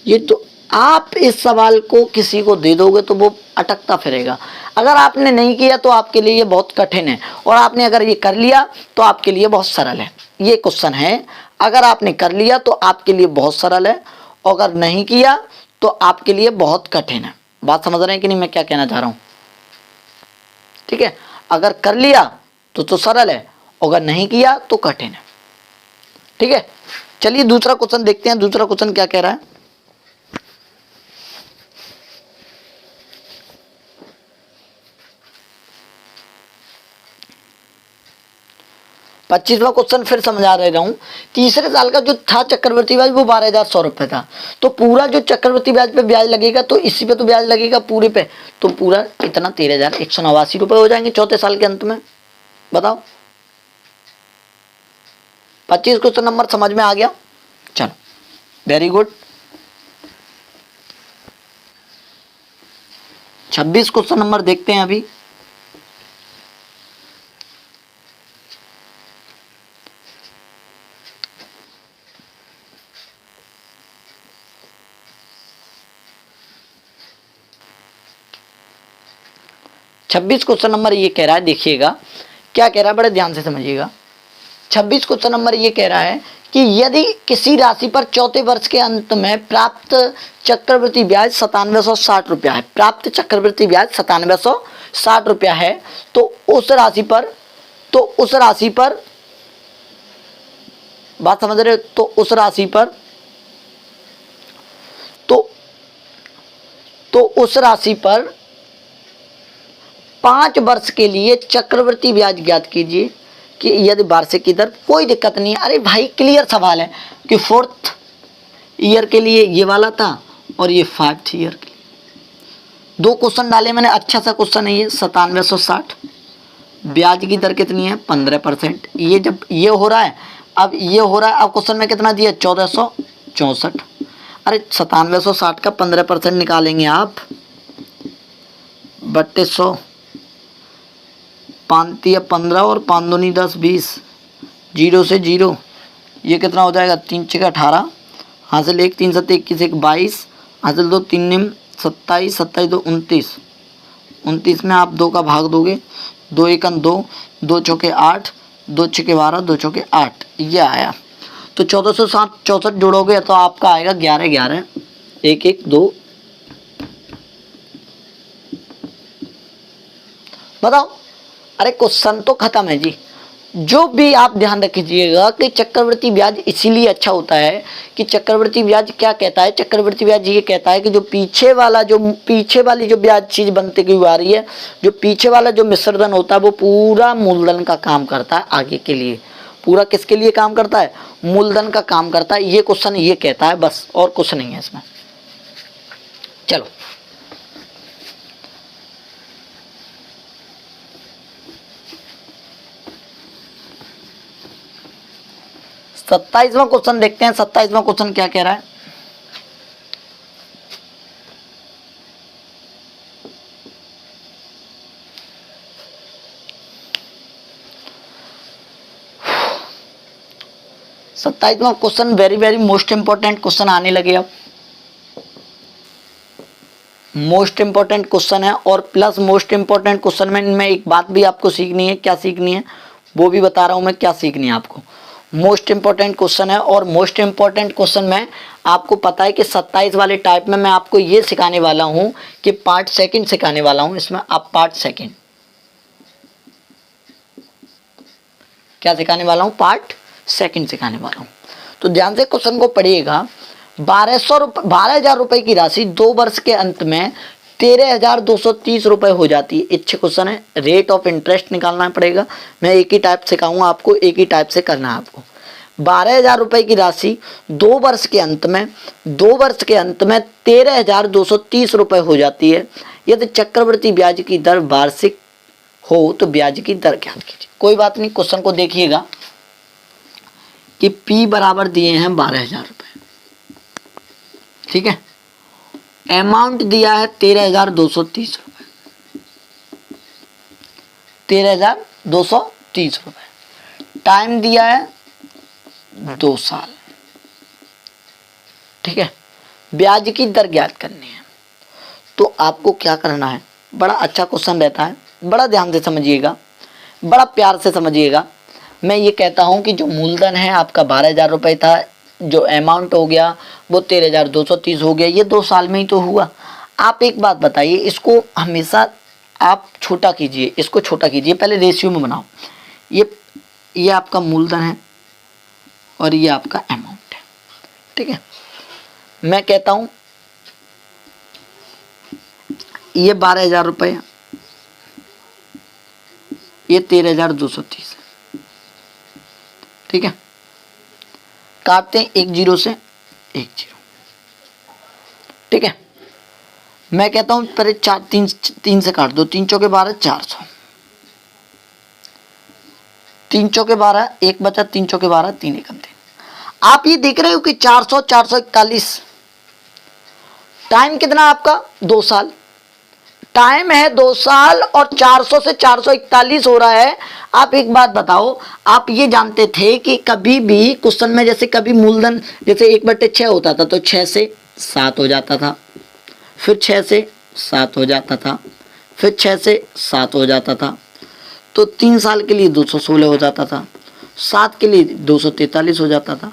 ये तो आप इस सवाल को किसी को दे दोगे तो वो अटकता फिरेगा। अगर आपने नहीं किया तो आपके लिए ये बहुत कठिन है, और आपने अगर ये कर लिया तो आपके लिए बहुत सरल है। ये क्वेश्चन है, अगर आपने कर लिया तो आपके लिए बहुत सरल है, और अगर नहीं किया तो आपके लिए बहुत कठिन है। बात समझ रहे हैं कि नहीं मैं क्या कहना चाह रहा हूँ, ठीक है। अगर कर लिया तो सरल है, अगर नहीं किया तो कठिन है, ठीक है। चलिए दूसरा क्वेश्चन देखते हैं। दूसरा क्वेश्चन क्या कह रहा है। 25वां क्वेश्चन फिर समझा रहा हूँ। तीसरे साल का जो था चक्रवृद्धि ब्याज वो 12,100 रुपये था। तो पूरा जो चक्रवृद्धि ब्याज पे ब्याज लगेगा तो इसी पे तो ब्याज लगेगा पूरे पे, तो पूरा कितना 13,189 रुपये हो जाएंगे चौथे साल के अंत में। बताओ 25 क्वेश्चन नंबर समझ में आ गया? चलो वेरी गुड। 26 क्वेश्चन नंबर देखते हैं अभी। छब्बीस क्वेश्चन नंबर ये कह रहा है, देखिएगा क्या कह रहा है, बड़े ध्यान से समझिएगा। 26 क्वेश्चन नंबर ये कह रहा है कि यदि किसी राशि पर चौथे वर्ष के अंत में प्राप्त चक्रवृद्धि ब्याज 9760 रुपया है, प्राप्त चक्रवृद्धि ब्याज 9760 रुपया है, तो उस राशि पर बात समझ रहे हो, तो उस राशि पर उस राशि पर 5 वर्ष के लिए चक्रवृद्धि ब्याज ज्ञात कीजिए कि यदि वार्षिक की दर, कोई दिक्कत नहीं है। अरे भाई क्लियर सवाल है कि 4th ईयर के लिए ये वाला था और ये 5th ईयर के लिए 2 क्वेश्चन डाले मैंने। अच्छा सा क्वेश्चन है ये। 9760 ब्याज की दर कितनी है? 15%। ये जब ये हो रहा है, अब ये हो रहा है, अब क्वेश्चन में कितना दिया? 1464। अरे 9760 का 15% निकालेंगे आप, 3200, 5 15 और 5 दूनी 10 20, 0 से 0, ये कितना हो जाएगा? 3 6 18, हासिल 1 3 7 21 1 22, हासिल 2 3 निम 27, 27 2 29, 29 में आप 2 का भाग दोगे, 2 1 2, 2 चौके 8, 2 छके 12, 2 चौके 8, ये आया। तो 1464 जोड़ोगे तो आपका आएगा 11 11 1 1 2। बताओ। अरे क्वेश्चन तो खत्म है जी। जो भी आप ध्यान रखिएगा कि चक्रवृद्धि ब्याज इसीलिए अच्छा होता है कि चक्रवृद्धि ब्याज क्या कहता है? चक्रवृद्धि ब्याज ये कहता है कि जो पीछे वाली जो ब्याज चीज बनती हुई आ रही है, जो पीछे वाला जो मिश्रधन होता है वो पूरा मूलधन का काम करता है आगे के लिए। पूरा किसके लिए काम करता है? मूलधन का काम करता है। ये क्वेश्चन ये कहता है, बस और कुछ नहीं है इसमें। चलो 27वां क्वेश्चन देखते हैं। 27वां क्वेश्चन क्या कह रहा है? सत्ताईसवां question very very most important question आने लगे। अब मोस्ट इंपॉर्टेंट क्वेश्चन है और प्लस मोस्ट इंपॉर्टेंट क्वेश्चन में एक बात भी आपको सीखनी है। क्या सीखनी है वो भी बता रहा हूं मैं, क्या सीखनी है आपको। मोस्ट इंपॉर्टेंट क्वेश्चन है और मोस्ट इंपॉर्टेंट क्वेश्चन में आपको पता है कि 27 वाले टाइप में मैं आपको ये सिखाने वाला हूं कि पार्ट सेकंड सिखाने वाला हूं। इसमें आप पार्ट सेकंड क्या सिखाने वाला हूं? पार्ट सेकंड सिखाने वाला हूं। तो ध्यान से क्वेश्चन को पढ़िएगा। 12,000 रुपए की राशि 2 वर्ष के अंत में 13,230 रुपए हो जाती है। अच्छे क्वेश्चन है। रेट ऑफ इंटरेस्ट निकालना पड़ेगा। मैं एक ही टाइप सिखाऊंगा आपको, एक ही टाइप से करना है आपको। 12,000 रुपए की राशि 2 वर्ष के अंत में 13,230 रुपए हो जाती है। यदि चक्रवृद्धि ब्याज की दर वार्षिक हो तो ब्याज की दर ज्ञात कीजिए। कोई बात नहीं, क्वेश्चन को देखिएगा कि P बराबर दिए हैं 12,000 रुपए, ठीक है। अमाउंट दिया है 13,230 रुपए, 13,230 रुपए। टाइम दिया है 2 साल, ठीक है। ब्याज की दर ज्ञात करनी है। तो आपको क्या करना है? बड़ा अच्छा क्वेश्चन रहता है, बड़ा ध्यान से समझिएगा, बड़ा प्यार से समझिएगा। मैं ये कहता हूं कि जो मूलधन है आपका 12,000 रुपए था, जो अमाउंट हो गया वो 13,230 हो गया। ये 2 साल में ही तो हुआ। आप एक बात बताइए, इसको हमेशा आप छोटा कीजिए, इसको छोटा कीजिए, पहले रेशियो में बनाओ। ये आपका मूलधन है और ये आपका अमाउंट है, ठीक है। मैं कहता हूं ये 12,000 रुपये, ये 13,230 है। ठीक है, काटते हैं 1 0 से 1 0, ठीक है। मैं कहता हूं पहले 3 से काट दो, 3 चौके 12, 400, 3 चौके 12, 1 बचा, 3 चौके 12, 3 एकम 3। आप ये देख रहे हो कि 400 441, टाइम कितना आपका 2 साल, टाइम है 2 साल और 400 से 441 हो रहा है। आप एक बात बताओ, आप ये जानते थे कि कभी भी क्वेश्चन में जैसे कभी मूलधन जैसे 1/6 होता था तो 6 से 7 हो जाता था, फिर 6 से 7 हो जाता था, फिर 6 से 7 हो जाता था, तो 3 साल के लिए 216 हो जाता था, 7 के लिए 243 हो जाता था।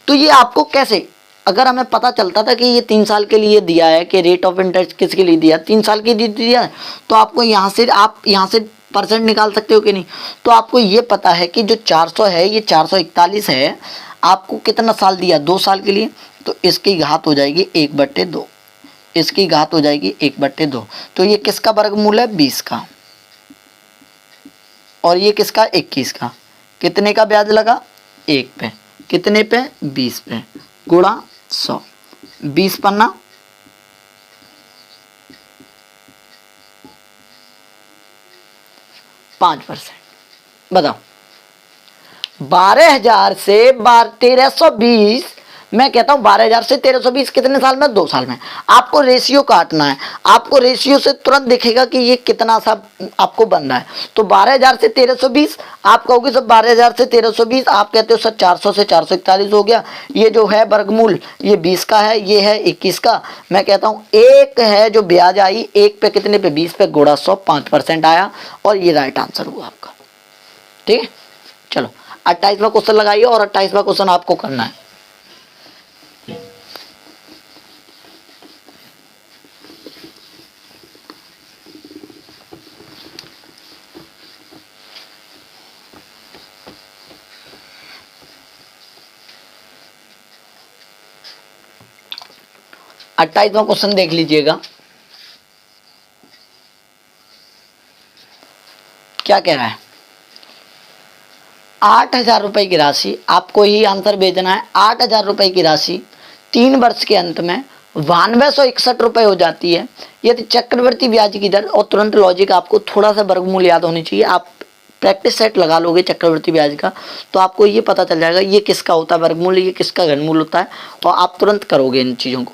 तो ये आपको कैसे, अगर हमें पता चलता था कि ये 3 साल के लिए दिया है कि रेट ऑफ इंटरेस्ट किसके लिए दिया, 3 साल के लिए दिया है, तो आपको यहाँ से आप यहाँ से परसेंट निकाल सकते हो कि नहीं। तो आपको ये पता है कि जो 400 है ये 441 है, आपको कितना साल दिया, 2 साल के लिए, तो इसकी घात हो जाएगी 1/2, इसकी घात हो जाएगी 1/2। तो ये किसका वर्गमूल है, 20 का, और ये किसका, 21 का। कितने का ब्याज लगा, 1 पे, कितने पे, 20 पे, गुणा 100, 20 पन्ना 5%। बताओ 12,000 से 1320, मैं कहता हूं 12,000 से 1320 कितने साल में, 2 साल में। आपको रेशियो काटना है, आपको रेशियो से तुरंत दिखेगा कि ये कितना सा आपको बन रहा है। तो 12,000 से 1320, आप कहोगे सर 12,000 से 1320, आप कहते हो सर 400 से 441 हो गया, ये जो है वर्गमूल ये 20 का है, ये है 21 का। मैं कहता हूं एक है जो ब्याज आई, 1 पे कितने पे, 20 पे, गुणा 100, 5% आया, और ये राइट आंसर हुआ आपका। ठीक है, चलो 28वां क्वेश्चन लगाइए, और 28वां क्वेश्चन आपको करना है। अट्ठाईसवां क्वेश्चन देख लीजिएगा, क्या कह रहा है। 8,000 रुपए की राशि, आपको ही आंसर भेजना है। 8,000 रुपए की राशि 3 वर्ष के अंत में 9261 रुपए हो जाती है यदि चक्रवृद्धि ब्याज की दर, और तुरंत लॉजिक आपको थोड़ा सा वर्गमूल याद होनी चाहिए। आप प्रैक्टिस सेट लगा लोगे चक्रवृद्धि ब्याज का, तो आपको ये पता चल जाएगा ये किसका होता है वर्गमूल, ये किसका घनमूल होता है, और आप तुरंत करोगे इन चीज़ों को।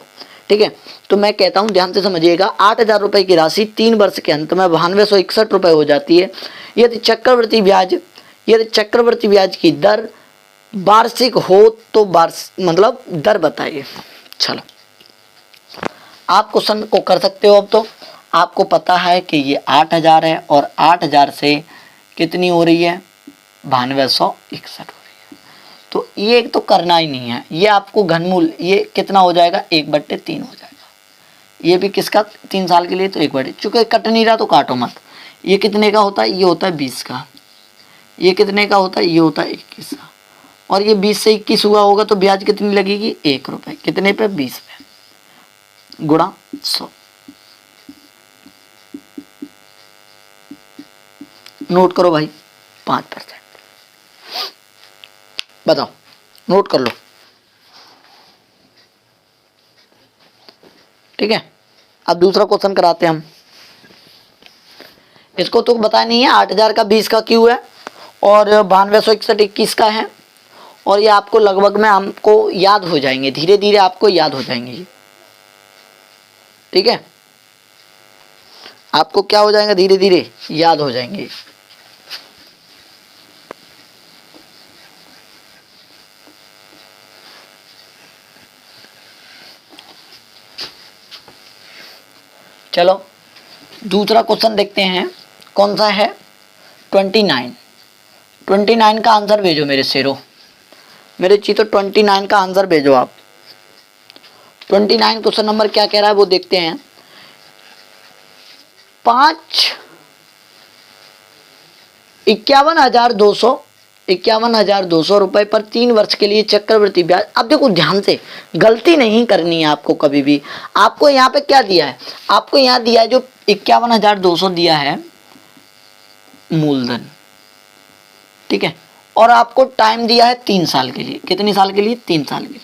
ठीक है, तो मैं कहता हूं ध्यान से समझिएगा। 8,000 रुपए की राशि 3 वर्ष के अंत में 9261 रुपए हो जाती है यदि चक्रवृद्धि ब्याज की दर वार्षिक हो तो मतलब दर बताइए। चलो आप क्वेश्चन को कर सकते हो। अब तो आपको पता है कि ये 8,000 है, और 8,000 से कितनी हो रही है, 9261 हो रही है। तो ये तो करना ही नहीं है, ये आपको घनमूल ये कितना हो जाएगा, 1/3 हो जाएगा। ये भी किसका, 3 साल के लिए, तो 1/3, चूंकि कट नहीं रहा तो काटो मत। ये कितने का होता है, ये होता है 20 का। ये कितने का होता है, ये होता है 21 का। और ये 20 से 21 हुआ होगा तो ब्याज कितनी लगेगी, 1 रुपए, कितने पे, 20 पे, गुणा 100। नोट करो भाई, 5%। बताओ, नोट कर लो। ठीक है, अब दूसरा क्वेश्चन कराते हैं हम। इसको तो बताया नहीं है, 8,000 का 20 का क्यों है, और 9261 21 का है, और ये आपको लगभग में हमको याद हो जाएंगे, धीरे धीरे आपको याद हो जाएंगे ये। ठीक है, आपको क्या हो जाएगा, धीरे धीरे याद हो जाएंगे। चलो दूसरा क्वेश्चन देखते हैं, कौन सा है, 29 का आंसर भेजो मेरे शेरों, मेरे चीतो 29 का आंसर भेजो आप। 29 क्वेश्चन नंबर क्या कह रहा है वो देखते हैं। 51,200 रुपए पर 3 वर्ष के लिए चक्रवृद्धि ब्याज। अब देखो ध्यान से, गलती नहीं करनी है आपको कभी भी। आपको यहाँ पे क्या दिया है, आपको यहाँ दिया है जो 51,200 दिया है मूलधन, ठीक है, और आपको टाइम दिया है 3 साल के लिए। कितनी साल के लिए? 3 साल के लिए।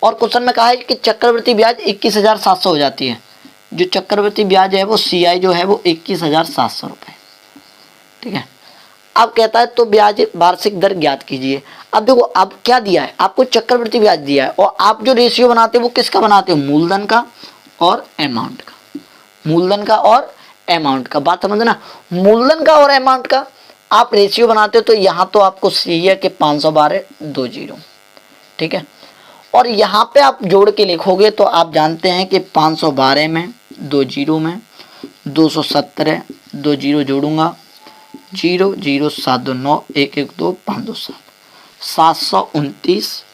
और क्वेश्चन में कहा है कि चक्रवृद्धि ब्याज 21,700 हो जाती है। जो चक्रवृद्धि ब्याज है वो CI जो है वो 21,700 रुपये। ठीक है। अब कहता है तो ब्याज वार्षिक दर ज्ञात कीजिए। अब देखो अब क्या दिया है आपको, चक्रवृद्धि ब्याज दिया है और आप जो रेशियो बनाते हो वो किसका बनाते हो? मूलधन का और अमाउंट का। मूलधन का और अमाउंट का, बात समझना। मूलधन का और अमाउंट का आप रेशियो बनाते हो तो यहाँ तो आपको सही है कि 512 ठीक है। और यहाँ पे आप जोड़ के लिखोगे तो आप जानते हैं कि 512 में 20 में 217 20 जोड़ूंगा 0 0 7 2 9 1 1 2 5 2 7 729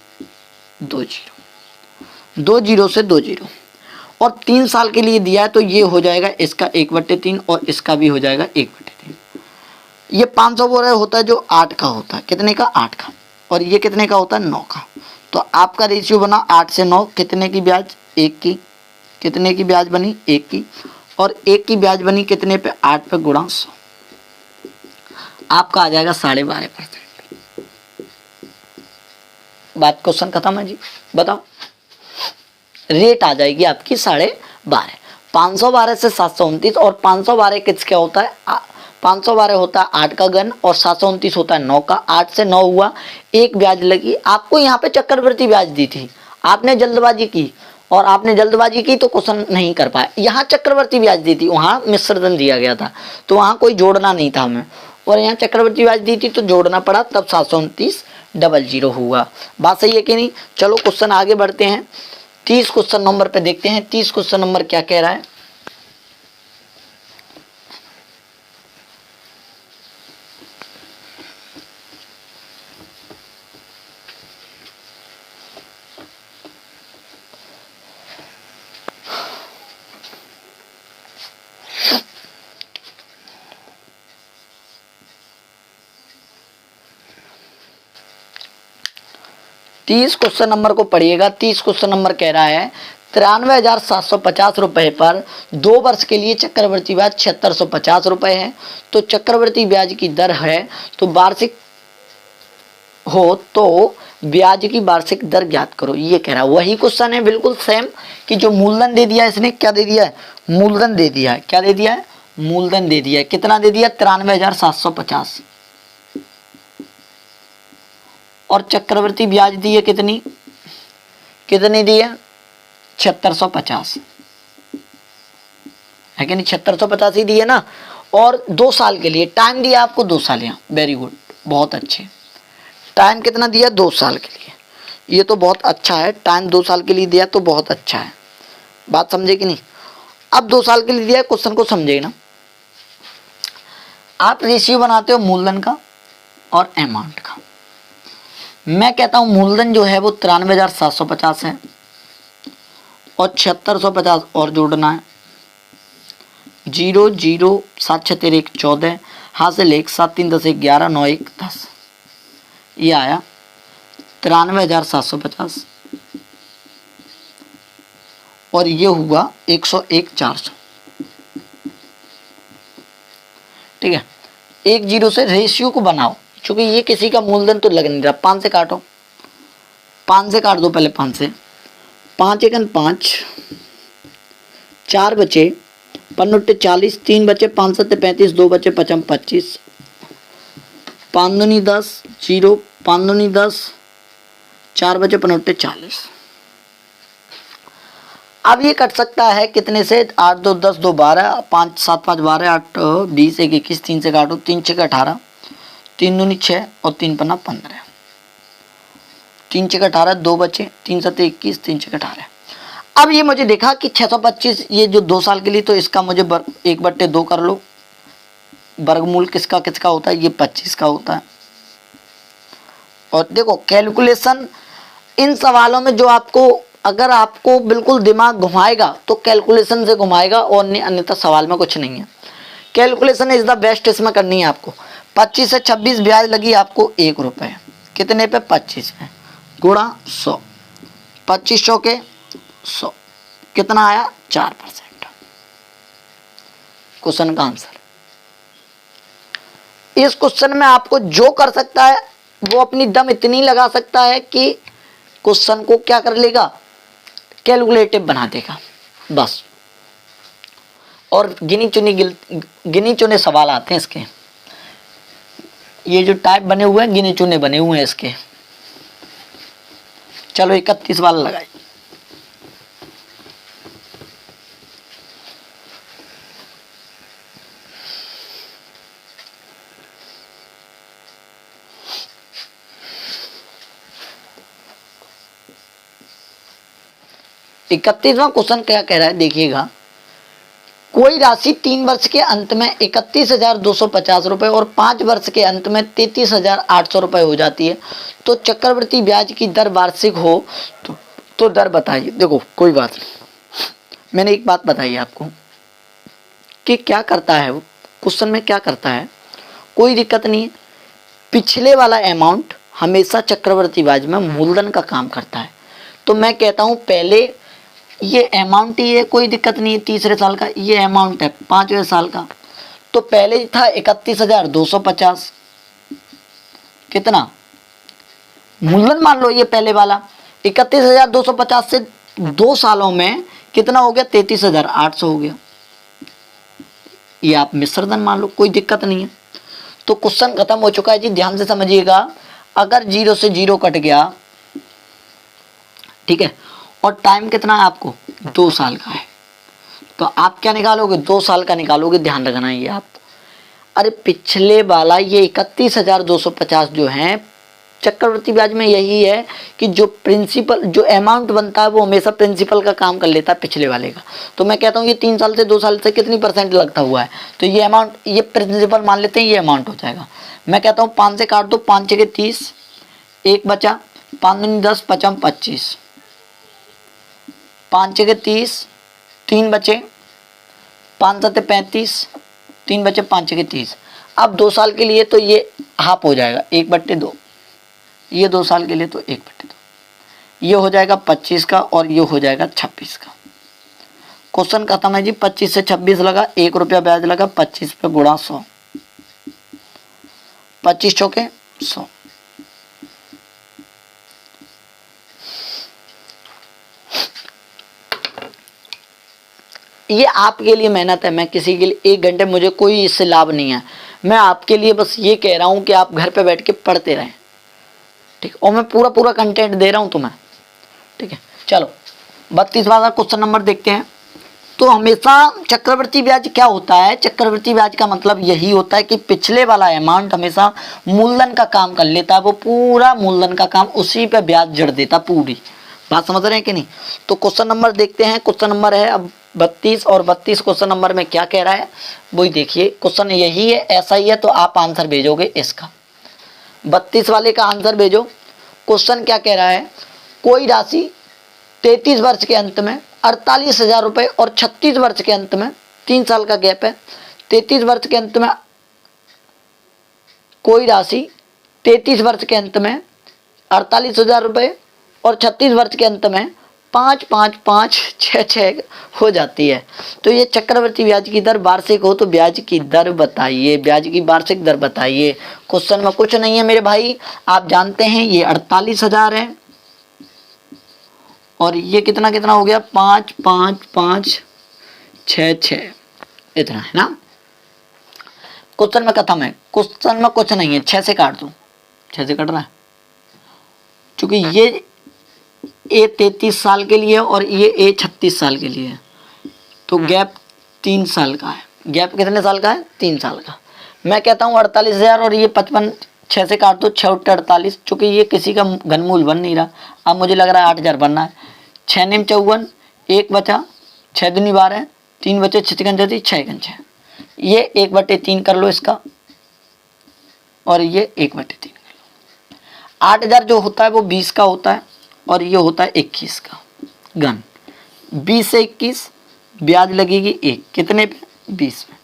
20 से 20 और 3 साल के लिए दिया है तो ये हो जाएगा इसका 1/3 और इसका भी हो जाएगा 1/3। ये 512 होता है जो 8 का होता है। कितने का? 8 का। और ये कितने का होता है? 9 का। तो आपका रेशियो बना 8 से 9, कितने की ब्याज? 1 की। कितने की ब्याज बनी? 1 की। और 1 की ब्याज बनी कितने पे? 8 पे गुणा 100। आपका आ जाएगा 12.5%। बात क्वेश्चन खत्म है जी। बताओ, रेट आ जाएगी आपकी 12.5। 512 से 729 और 512 किसका होता है? 512 होता है 8 का घन और 729 होता है 9 का। 8 से 9 हुआ, एक ब्याज लगी। आपको यहाँ पे चक्रवृद्धि ब्याज दी थी, आपने जल्दबाजी की और आपने जल्दबाजी की तो क्वेश्चन नहीं कर पाए। यहाँ चक्रवृद्धि ब्याज दी थी, वहाँ मिश्रधन दिया गया था तो वहाँ कोई जोड़ना नहीं था हमें, और यहाँ चक्रवृद्धि ब्याज दी थी तो जोड़ना पड़ा, तब 729 हुआ। बात सही है कि नहीं? चलो क्वेश्चन आगे बढ़ते हैं। 30 क्वेश्चन नंबर पे देखते हैं। 30 क्वेश्चन नंबर क्या कह रहा है? तीस क्वेश्चन नंबर को पढ़िएगा। 30 क्वेश्चन नंबर कह रहा है 93,750 रुपये पर 2 वर्ष के लिए चक्रवृद्धि ब्याज 7650 रुपये है। तो चक्रवृद्धि ब्याज की दर है तो वार्षिक हो तो ब्याज की वार्षिक दर ज्ञात करो, ये कह रहा है। वही क्वेश्चन है बिल्कुल सेम कि जो मूलधन दे दिया है इसने, क्या दे दिया है? मूलधन दे दिया है। क्या दे दिया है? मूलधन दे दिया है। कितना दे दिया? 93,750। और चक्रवृद्धि ब्याज दी है कितनी? कितनी दी है? 7650 है कि नहीं? 7650 ही दी है ना। और 2 साल के लिए टाइम दिया आपको, 2 साल। यहाँ वेरी गुड, बहुत अच्छे। टाइम कितना दिया? 2 साल के लिए। ये तो बहुत अच्छा है, टाइम 2 साल के लिए दिया तो बहुत अच्छा है। बात समझे कि नहीं? अब 2 साल के लिए दिया, क्वेश्चन को समझे ना। आप रेशियो बनाते हो मूलधन का और अमाउंट का। मैं कहता हूं मूलधन जो है वो 93,750 है और 7650 और जोड़ना है। 0 0 7 6 13 1 14, हासिल 1 7 3 10 1 11 9 1 10। ये आया 93,750 और ये हुआ 101,400। ठीक है। 1 0 से रेशियो को बनाओ, क्योंकि ये किसी का मूलधन तो लग नहीं रहा। 5 से काटो, 5 से काट दो पहले। 5 से 5 एकन 5, 4 बचे, 5 40, 3 बचे, 5 7 35, 2 बचे 5 25, 5 दूनी 10, 0 5 दूनी 10, 4 बचे 5 40। अब ये कट सकता है कितने से? 8 2 10 2 12, 5 7 5 12, 8 20 1 21, 3 से काटो, 3 6 18, 3 दूनी 6 और 3 पन्ना 15, 3 6 18, 2 बचे, 3 7 21, 3 6 18। अब ये मुझे देखा कि 625 ये जो 2 साल के लिए, तो इसका मुझे 1/2 कर लो। वर्गमूल किसका किसका होता है? ये 25 का होता है। और देखो कैलकुलेशन इन सवालों में जो आपको, अगर आपको बिल्कुल दिमाग घुमाएगा तो कैलकुलेशन से घुमाएगा, और अन्यथा सवाल में कुछ नहीं है। कैलकुलेशन इज द बेस्ट इसमें करनी है आपको। 25 से 26 ब्याज लगी आपको 1 रुपये। कितने पे? 25 पे, गुणा 100। 2500 के 100 कितना आया? 4%। क्वेश्चन का आंसर। इस क्वेश्चन में आपको जो कर सकता है वो अपनी दम इतनी लगा सकता है कि क्वेश्चन को क्या कर लेगा, कैलकुलेटिव बना देगा बस। और गिनी चुने सवाल आते हैं इसके, ये जो टाइप बने हुए हैं गिने चुने बने हुए हैं इसके। चलो 31 वाला लगाइए। इकतीसवां क्वेश्चन क्या कह रहा है देखिएगा, कोई राशि 3 वर्ष के अंत में 31,250 रुपए और 5 वर्ष के अंत में 33,800 रुपए हो जाती है, तो चक्रवृद्धि ब्याज की दर वार्षिक हो तो दर बताइए। देखो कोई बात नहीं, मैंने एक बात बताई आपको कि क्या करता है वो क्वेश्चन में, क्या करता है कोई दिक्कत नहीं है। पिछले वाला अमाउंट हमेशा चक्रवृद्धि ब्याज में मूलधन का काम करता है। तो मैं कहता हूँ पहले ये अमाउंट ही है, कोई दिक्कत नहीं है, तीसरे साल का ये अमाउंट है 5वें साल का। तो पहले था 31,250, कितना मूलधन मान लो ये पहले वाला 31,250 से 2 सालों में कितना हो गया 33,800 हो गया, ये आप मिश्रधन मान लो, कोई दिक्कत नहीं है। तो क्वेश्चन खत्म हो चुका है जी, ध्यान से समझिएगा। अगर 0 से 0 कट गया, ठीक है, और टाइम कितना है आपको 2 साल का है, तो आप क्या निकालोगे 2 साल का निकालोगे, ध्यान रखना ये आप। अरे पिछले वाला ये 31,250 जो है चक्रवृद्धि ब्याज में यही है कि जो प्रिंसिपल जो अमाउंट बनता है वो हमेशा प्रिंसिपल का काम कर लेता है पिछले वाले का। तो मैं कहता हूँ ये 3 साल से 2 साल से कितनी परसेंट लगता हुआ है, तो ये अमाउंट ये प्रिंसिपल मान लेते हैं, ये अमाउंट हो जाएगा। मैं कहता हूँ 5 से काट दो, 5 6 के 30, 1 बचा, 5 दूनी 10, 5 25, 5 6 के 30, 3 बचे, 5 7 35, 3 बचे, 5 6 के 30। अब 2 साल के लिए तो ये हाफ हो जाएगा 1/2, ये 2 साल के लिए तो 1/2, ये हो जाएगा 25 का और ये हो जाएगा 26 का। क्वेश्चन खत्म है जी। 25 से 26 लगा, 1 रुपया ब्याज लगा, 25 पे गुणा 100, 25 चौके 100। ये आपके लिए मेहनत है, मैं किसी के लिए 1 घंटे मुझे कोई इससे लाभ नहीं है। मैं आपके लिए बस ये कह रहा हूं कि आप घर पे बैठ के पढ़ते रहें, ठीक, और मैं पूरा कंटेंट दे रहा हूं तुम्हें, ठीक है। चलो 32 वाला क्वेश्चन नंबर देखते हैं। तो हमेशा चक्रवृद्धि ब्याज क्या होता है, चक्रवृद्धि ब्याज का मतलब यही होता है कि पिछले वाला अमाउंट हमेशा मूलधन का काम कर लेता है, वो पूरा मूलधन का काम उसी पे ब्याज जड़ देता, पूरी बात समझ रहे हैं कि नहीं। तो क्वेश्चन नंबर देखते हैं, क्वेश्चन नंबर है अब 32 और 32 क्वेश्चन नंबर में क्या कह रहा है वही देखिए। क्वेश्चन यही है, ऐसा ही है, तो आप आंसर भेजोगे इसका। 32 वाले का आंसर भेजो। क्वेश्चन क्या कह रहा है, कोई राशि 33 वर्ष के अंत में 48,000 रुपये और 36 वर्ष के अंत में, 3 साल का गैप है, 33 वर्ष के अंत में कोई राशि 33 वर्ष के अंत में 48,000 रुपये और 36 वर्ष के अंत में 5 5 5 6 6 हो जाती है। तो ये चक्रवृद्धि ब्याज की दर वार्षिक हो तो ब्याज की दर बताइए, ब्याज की वार्षिक दर बताइए। क्वेश्चन में कुछ नहीं है मेरे भाई, आप जानते हैं ये 48,000 है और ये कितना कितना हो गया 5 5 5 6 6, इतना है ना। क्वेश्चन में खत्म है, क्वेश्चन में कुछ नहीं है। 6 से काट दो, 6 से कट रहा है, क्योंकि ये ए 33 साल के लिए और ये ए 36 साल के लिए है, तो गैप 3 साल का है। गैप कितने साल का है 3 साल का। मैं कहता हूँ 48,000 और ये 55, 6 से काट दो, 6 × 48, चूँकि ये किसी का घनमूल बन नहीं रहा, अब मुझे लग रहा है 8,000 बनना है। 6 9 54, 1 बचा, 6 दूनी 12, 3 बचे, 6 6 6, ये 1/3 कर लो इसका और ये 1/3 कर लो। 8,000 जो होता है वो 20 का होता है और ये होता है 21 का घन। 20 से 21 ब्याज लगेगी 1, कितने पे 20 पे,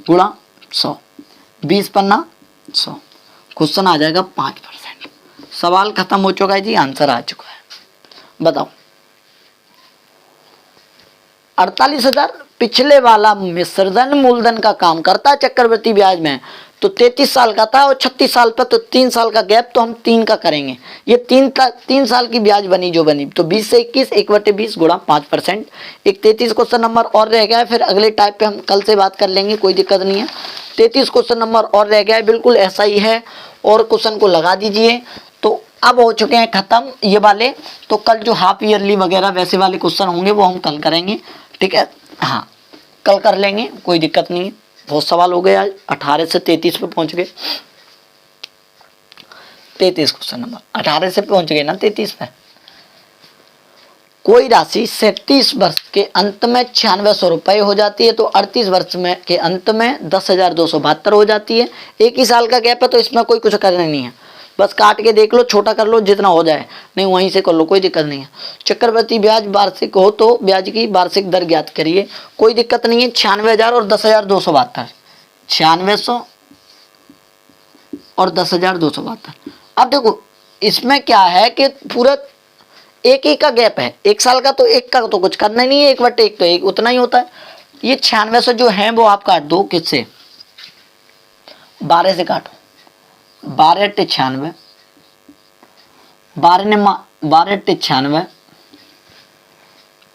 गुणा 100, 20 पन्ना 100, क्वेश्चन आ जाएगा 5%। सवाल खत्म हो चुका है जी, आंसर आ चुका है। बताओ 48,000 पिछले वाला मिश्रधन मूलधन का काम करता है चक्रवृद्धि ब्याज में, तो 33 साल का था और 36 साल पर, तो 3 साल का गैप, तो हम 3 का करेंगे। ये 3 साल की ब्याज बनी जो बनी, तो 20 से 21 1/20 गुणा 5%। एक 33 क्वेश्चन नंबर और रह गया है, फिर अगले टाइप पे हम कल से बात कर लेंगे, कोई दिक्कत नहीं है। 33 क्वेश्चन नंबर और रह गया है, बिल्कुल ऐसा ही है, और क्वेश्चन को लगा दीजिए। तो अब हो चुके हैं खत्म ये वाले, तो कल जो हाफ ईयरली वगैरह वैसे वाले क्वेश्चन होंगे वो हम कल करेंगे, ठीक है। हाँ, कल कर लेंगे, कोई दिक्कत नहीं है। बहुत सवाल हो गए आज, 18 से 33 पे पहुंच गए। 33 क्वेश्चन नंबर 18 से पहुंच गए ना 33 पे। कोई राशि 37 वर्ष के अंत में 9600 रुपये हो जाती है, तो 38 वर्ष में के अंत में 10,272 हो जाती है। एक ही साल का गैप है, तो इसमें कोई कुछ करना नहीं है, बस काट के देख लो, छोटा कर लो जितना हो जाए, नहीं वहीं से कर लो, कोई दिक्कत नहीं है। चक्रवृद्धि ब्याज वार्षिक हो तो ब्याज की वार्षिक दर ज्ञात करिए, कोई दिक्कत नहीं है। 96,000 और 10,272, 9600 और 10,272। अब देखो इसमें क्या है कि पूरा एक का गैप है, एक साल का, तो एक का तो कुछ करना ही नहीं है, 1/1 तो एक उतना ही होता है। ये 9600 जो है वो आप काट दो, किससे? 12 से काटो, 12 × 96, 12 × 96,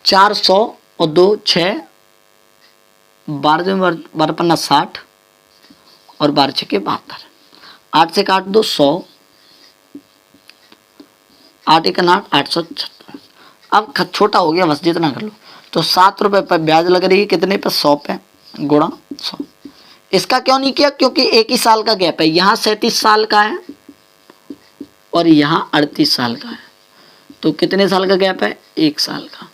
400 और 2 6, 12 × 60 और 12 × 6 72, 8 से काट दो 100, 8 × 8 870। अब छोटा हो गया बस, जितना कर लो। तो 7 रुपये पर ब्याज लग रही है, कितने पे? 100 पे, गुणा 100। इसका क्यों नहीं किया? क्योंकि एक ही साल का गैप है, यहाँ 37 साल का है और यहाँ 38 साल का है, तो कितने साल का गैप है? 1 साल का।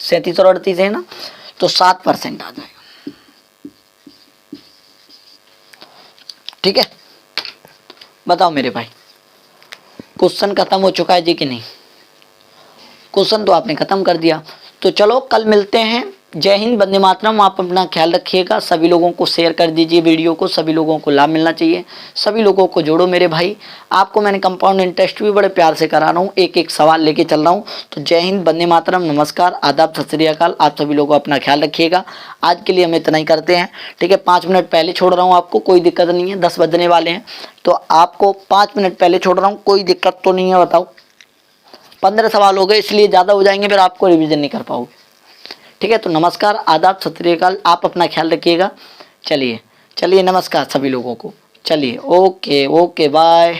37 और 38 है ना, तो 7% आ जाएगा, ठीक है। बताओ मेरे भाई, क्वेश्चन खत्म हो चुका है जी कि नहीं? क्वेश्चन तो आपने खत्म कर दिया। तो चलो कल मिलते हैं। जय हिंद, वंदे मातरम। आप अपना ख्याल रखिएगा, सभी लोगों को शेयर कर दीजिए वीडियो को, सभी लोगों को लाभ मिलना चाहिए, सभी लोगों को जोड़ो मेरे भाई। आपको मैंने कंपाउंड इंटरेस्ट भी बड़े प्यार से करा रहा हूँ, एक एक सवाल लेके चल रहा हूँ। तो जय हिंद, वंदे मातरम, नमस्कार, आदाब, सत श्री अकाल। आप सभी लोग अपना ख्याल रखिएगा। आज के लिए हम इतना ही करते हैं, ठीक है। 5 मिनट पहले छोड़ रहा हूँ आपको, कोई दिक्कत नहीं है, 10 बजने वाले हैं, तो आपको 5 मिनट पहले छोड़ रहा हूँ, कोई दिक्कत तो नहीं है? बताओ। 15 सवाल हो गए, इसलिए ज़्यादा हो जाएंगे, फिर आपको रिवीजन नहीं कर पाओगे, ठीक है। तो नमस्कार, आदाब, सत श्री अकाल। आप अपना ख्याल रखिएगा। चलिए नमस्कार सभी लोगों को। चलिए, ओके बाय।